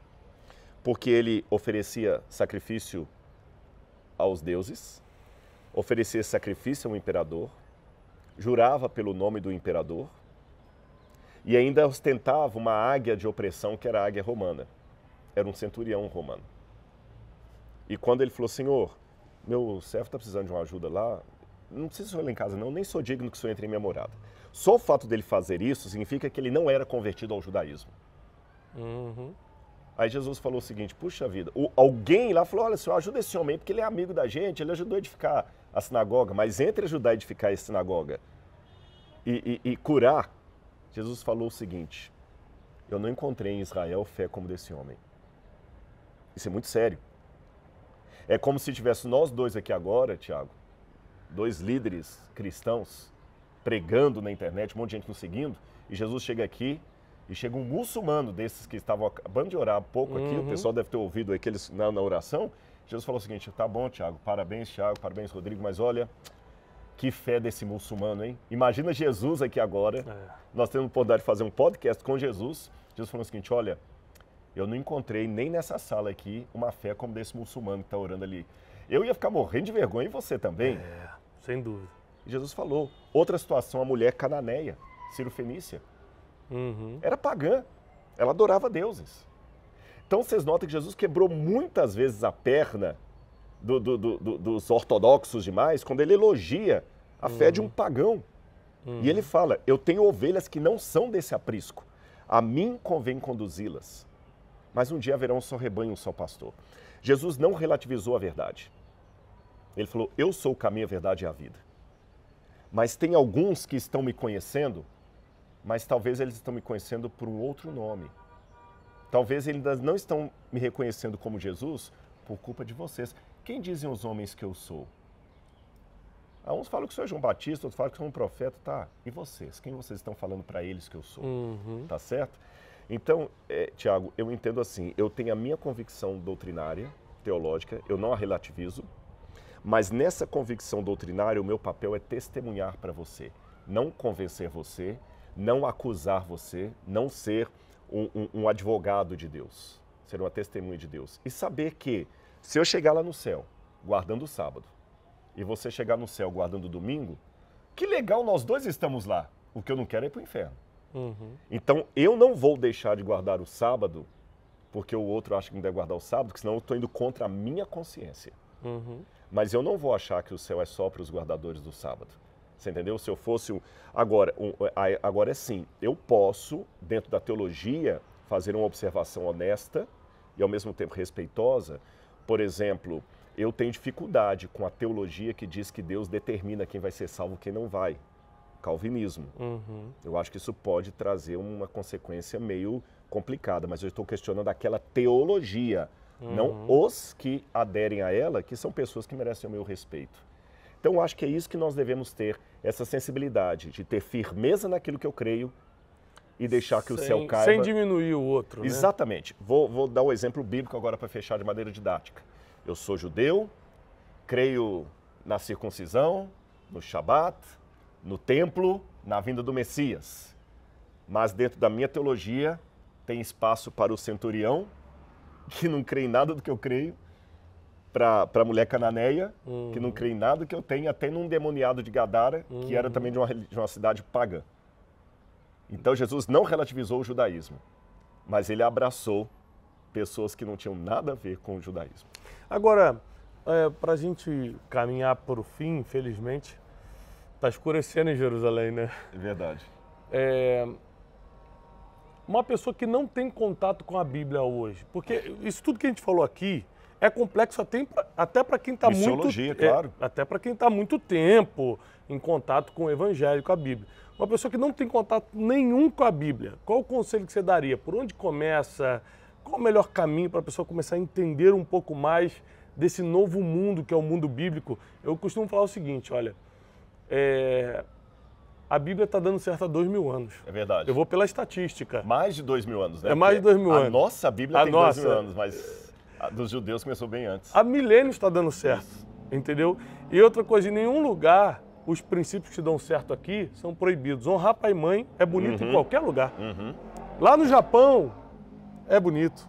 Porque ele oferecia sacrifício aos deuses, oferecia sacrifício ao imperador, jurava pelo nome do imperador e ainda ostentava uma águia de opressão que era a águia romana. Era um centurião romano. E quando ele falou, Senhor, meu servo está precisando de uma ajuda lá, não precisa ir lá em casa não, nem sou digno que o Senhor entre em minha morada. Só o fato dele fazer isso significa que ele não era convertido ao judaísmo. Aí Jesus falou o seguinte, puxa vida, alguém lá falou, olha, Senhor, ajuda esse homem aí, porque ele é amigo da gente, ele ajudou a edificar a sinagoga, mas entre ajudar a edificar a sinagoga e curar, Jesus falou o seguinte, eu não encontrei em Israel fé como desse homem. Isso é muito sério. É como se tivesse nós dois aqui agora, Tiago, dois líderes cristãos, pregando na internet, um monte de gente nos seguindo, e Jesus chega aqui e chega um muçulmano desses que estavam acabando de orar há pouco aqui, o pessoal deve ter ouvido aqueles na oração. Jesus falou o seguinte, tá bom, Tiago, parabéns, Rodrigo, mas olha, que fé desse muçulmano, hein? Imagina Jesus aqui agora, nós temos a oportunidade de fazer um podcast com Jesus. Jesus falou o seguinte, olha, eu não encontrei nem nessa sala aqui uma fé como desse muçulmano que está orando ali. Eu ia ficar morrendo de vergonha, e você também? Sem dúvida. E Jesus falou, outra situação, a mulher cananeia, Ciro-fenícia, era pagã, ela adorava deuses. Então vocês notam que Jesus quebrou muitas vezes a perna dos ortodoxos demais quando ele elogia a fé de um pagão. E ele fala, eu tenho ovelhas que não são desse aprisco, a mim convém conduzi-las. Mas um dia haverá um só rebanho, um só pastor. Jesus não relativizou a verdade. Ele falou, eu sou o caminho, a verdade e a vida. Mas tem alguns que estão me conhecendo, mas talvez eles estão me conhecendo por um outro nome. Talvez eles ainda não estão me reconhecendo como Jesus por culpa de vocês. Quem dizem os homens que eu sou? Uns falam que sou João Batista, outros falam que sou um profeta. Tá, e vocês? Quem vocês estão falando para eles que eu sou? Tá certo? Então, Tiago, eu entendo assim, eu tenho a minha convicção doutrinária, teológica, eu não a relativizo, mas nessa convicção doutrinária o meu papel é testemunhar para você, não convencer você, não acusar você, não ser um advogado de Deus, ser uma testemunha de Deus. E saber que se eu chegar lá no céu, guardando o sábado, e você chegar no céu guardando o domingo, que legal, nós dois estamos lá. O que eu não quero é ir para o inferno. Então, eu não vou deixar de guardar o sábado, porque o outro acha que não deve guardar o sábado, porque senão eu estou indo contra a minha consciência. Mas eu não vou achar que o céu é só para os guardadores do sábado. Você entendeu? Se eu fosse... Agora é sim, eu posso, dentro da teologia, fazer uma observação honesta e ao mesmo tempo respeitosa. Por exemplo, eu tenho dificuldade com a teologia que diz que Deus determina quem vai ser salvo e quem não vai. Calvinismo. Eu acho que isso pode trazer uma consequência meio complicada, mas eu estou questionando aquela teologia, não os que aderem a ela, que são pessoas que merecem o meu respeito. Então, eu acho que é isso que nós devemos ter, essa sensibilidade de ter firmeza naquilo que eu creio e deixar que o céu caiba. Sem diminuir o outro, né? Exatamente. Vou dar um exemplo bíblico agora para fechar de maneira didática. Eu sou judeu, creio na circuncisão, no Shabat, no templo, na vinda do Messias. Mas dentro da minha teologia tem espaço para o centurião, que não crê em nada do que eu creio, para a mulher cananeia, que não crê em nada do que eu tenho, até num demoniado de Gadara, que era também de uma cidade pagã. Então Jesus não relativizou o judaísmo, mas ele abraçou pessoas que não tinham nada a ver com o judaísmo. Agora, para a gente caminhar para o fim, infelizmente, está escurecendo em Jerusalém, né? É verdade. Uma pessoa que não tem contato com a Bíblia hoje, porque isso tudo que a gente falou aqui é complexo até para quem está claro. Até para quem está muito tempo em contato com o Evangelho, com a Bíblia. Uma pessoa que não tem contato nenhum com a Bíblia, qual o conselho que você daria? Por onde começa? Qual o melhor caminho para a pessoa começar a entender um pouco mais desse novo mundo que é o mundo bíblico? Eu costumo falar o seguinte, olha, a Bíblia está dando certo há 2000 anos. É verdade. Eu vou pela estatística. Mais de 2000 anos, né? Mais de 2000 anos. A nossa Bíblia tem 2000 anos, mas a dos judeus começou bem antes. Há milênios está dando certo, entendeu? E outra coisa, em nenhum lugar os princípios que dão certo aqui são proibidos. Honrar pai e mãe é bonito em qualquer lugar. Lá no Japão é bonito.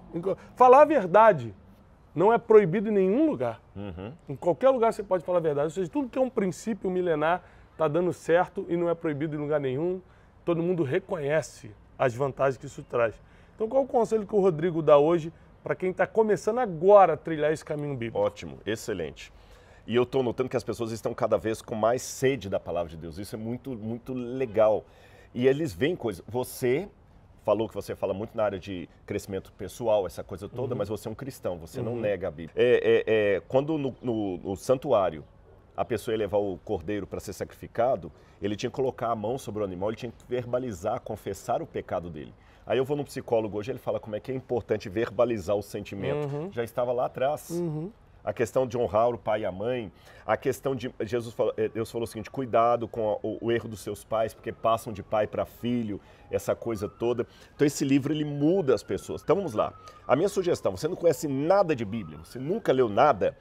Falar a verdade não é proibido em nenhum lugar. Em qualquer lugar você pode falar a verdade. Ou seja, tudo que é um princípio milenar está dando certo e não é proibido em lugar nenhum. Todo mundo reconhece as vantagens que isso traz. Então, qual o conselho que o Rodrigo dá hoje para quem está começando agora a trilhar esse caminho bíblico? Ótimo, excelente. E eu estou notando que as pessoas estão cada vez com mais sede da palavra de Deus. Isso é muito, muito legal. E eles veem coisas. Você falou que você fala muito na área de crescimento pessoal, essa coisa toda, mas você é um cristão, você não nega a Bíblia. Quando no santuário a pessoa ia levar o cordeiro para ser sacrificado, ele tinha que colocar a mão sobre o animal, ele tinha que verbalizar, confessar o pecado dele. Aí eu vou num psicólogo hoje, ele fala como é que é importante verbalizar o sentimento. Já estava lá atrás. A questão de honrar o pai e a mãe, a questão de... Deus falou o seguinte, cuidado com o erro dos seus pais, porque passam de pai para filho, essa coisa toda. Então esse livro, ele muda as pessoas. Então vamos lá. A minha sugestão, você não conhece nada de Bíblia, você nunca leu nada,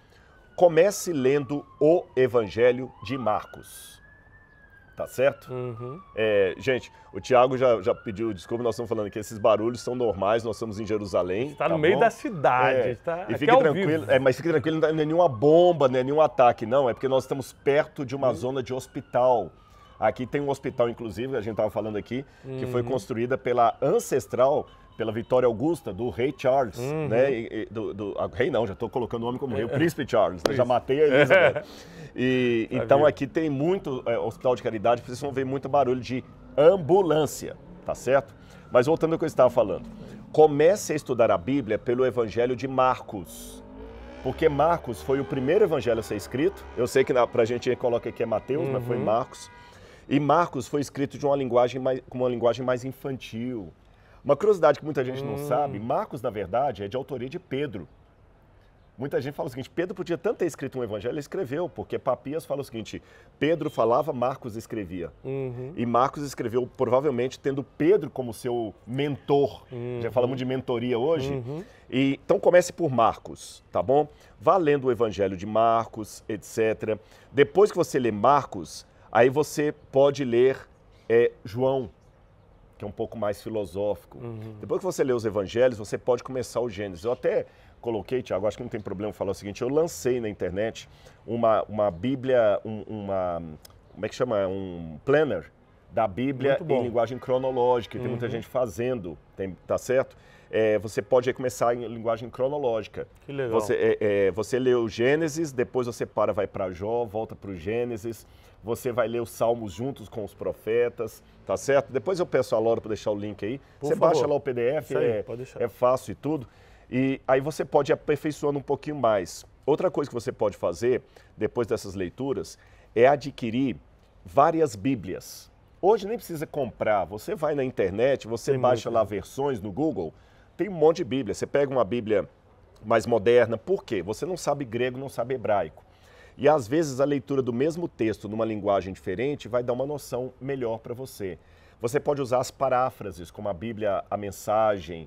comece lendo o Evangelho de Marcos. Tá certo? Gente, o Tiago já pediu desculpa, nós estamos falando que esses barulhos são normais, nós estamos em Jerusalém. Está no meio da cidade. Tá e fique tranquilo, mas fique tranquilo, não é nenhuma bomba, não é nenhum ataque, não. É porque nós estamos perto de uma zona de hospital. Aqui tem um hospital, inclusive, a gente estava falando aqui, que foi construída pela ancestral, pela Vitória Augusta, do rei Charles, né? Rei não, já estou colocando o nome como rei, o príncipe Charles, né? Já matei a Elizabeth. Então aqui tem muito hospital de caridade, vocês vão ver muito barulho de ambulância, tá certo? Mas voltando ao que eu estava falando, comece a estudar a Bíblia pelo Evangelho de Marcos, porque Marcos foi o primeiro evangelho a ser escrito. Eu sei que pra gente coloca aqui é Mateus, mas foi Marcos. E Marcos foi escrito de uma linguagem com uma linguagem mais infantil. Uma curiosidade que muita gente não sabe, Marcos, na verdade, é de autoria de Pedro. Muita gente fala o seguinte, Pedro podia tanto ter escrito um evangelho, ele escreveu, porque Papias fala o seguinte, Pedro falava, Marcos escrevia. E Marcos escreveu, provavelmente, tendo Pedro como seu mentor. Já falamos de mentoria hoje. Então comece por Marcos, tá bom? Vá lendo o evangelho de Marcos, etc. Depois que você lê Marcos, aí você pode ler João, que é um pouco mais filosófico. Depois que você lê os evangelhos, você pode começar o Gênesis. Eu até coloquei, Tiago, acho que não tem problema falar o seguinte, eu lancei na internet uma Bíblia, como é que chama? Um planner da Bíblia em linguagem cronológica, tem muita gente fazendo, tá certo? Você pode começar em linguagem cronológica. Que legal. Você lê o Gênesis, depois você vai para Jó, volta para o Gênesis, você vai ler os Salmos juntos com os profetas, tá certo? Depois eu peço a Laura para deixar o link aí. Você baixa lá o PDF, é fácil e tudo. E aí você pode ir aperfeiçoando um pouquinho mais. Outra coisa que você pode fazer, depois dessas leituras, é adquirir várias Bíblias. Hoje nem precisa comprar, você vai na internet, você baixa lá versões no Google, tem um monte de Bíblia. Você pega uma Bíblia mais moderna, por quê? Você não sabe grego, não sabe hebraico. E às vezes a leitura do mesmo texto numa linguagem diferente vai dar uma noção melhor para você. Você pode usar as paráfrases, como a Bíblia, a Mensagem,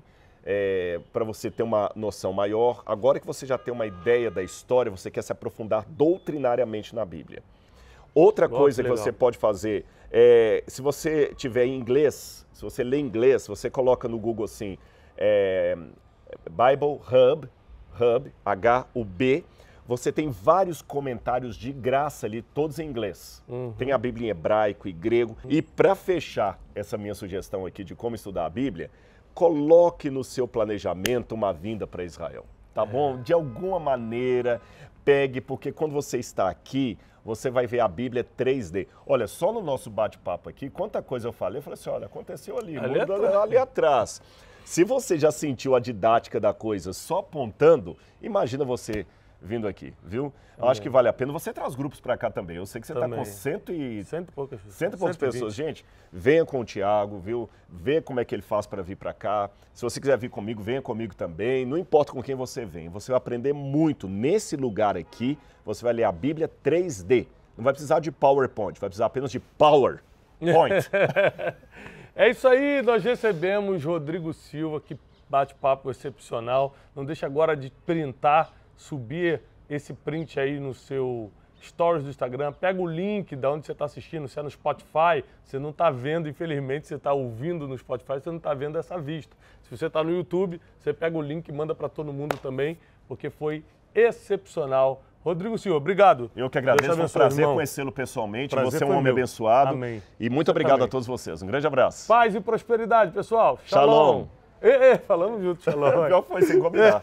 para você ter uma noção maior. Agora que você já tem uma ideia da história, você quer se aprofundar doutrinariamente na Bíblia. Outra coisa que você pode fazer, se você tiver em inglês, se você lê inglês, você coloca no Google assim, Bible Hub, H-U-B, você tem vários comentários de graça ali, todos em inglês. Tem a Bíblia em hebraico e grego. E para fechar essa minha sugestão aqui de como estudar a Bíblia, coloque no seu planejamento uma vinda para Israel, tá bom? De alguma maneira, pegue, porque quando você está aqui, você vai ver a Bíblia 3D. Olha, só no nosso bate-papo aqui, quanta coisa eu falei assim, olha, aconteceu ali atrás. Se você já sentiu a didática da coisa só apontando, imagina você vindo aqui, viu? Eu acho que vale a pena. Você traz grupos para cá também. Eu sei que você está com cento e poucas pessoas. Gente, venha com o Tiago, viu? Vê como é que ele faz para vir para cá. Se você quiser vir comigo, venha comigo também. Não importa com quem você vem. Você vai aprender muito. Nesse lugar aqui, você vai ler a Bíblia 3D. Não vai precisar de PowerPoint, vai precisar apenas de PowerPoint. É isso aí, nós recebemos Rodrigo Silva, que bate-papo excepcional. Não deixe agora de printar, subir esse print aí no seu stories do Instagram, pega o link de onde você está assistindo, se é no Spotify, você não está vendo, infelizmente, você está ouvindo no Spotify, você não está vendo essa vista. Se você está no YouTube, você pega o link e manda para todo mundo também, porque foi excepcional. Rodrigo Silva, obrigado. Eu que agradeço, foi um prazer conhecê-lo pessoalmente, você é um homem abençoado. Amém. E muito obrigado a todos vocês. Um grande abraço. Paz e prosperidade, pessoal. Shalom. Falamos junto, shalom. Pior foi sem combinar.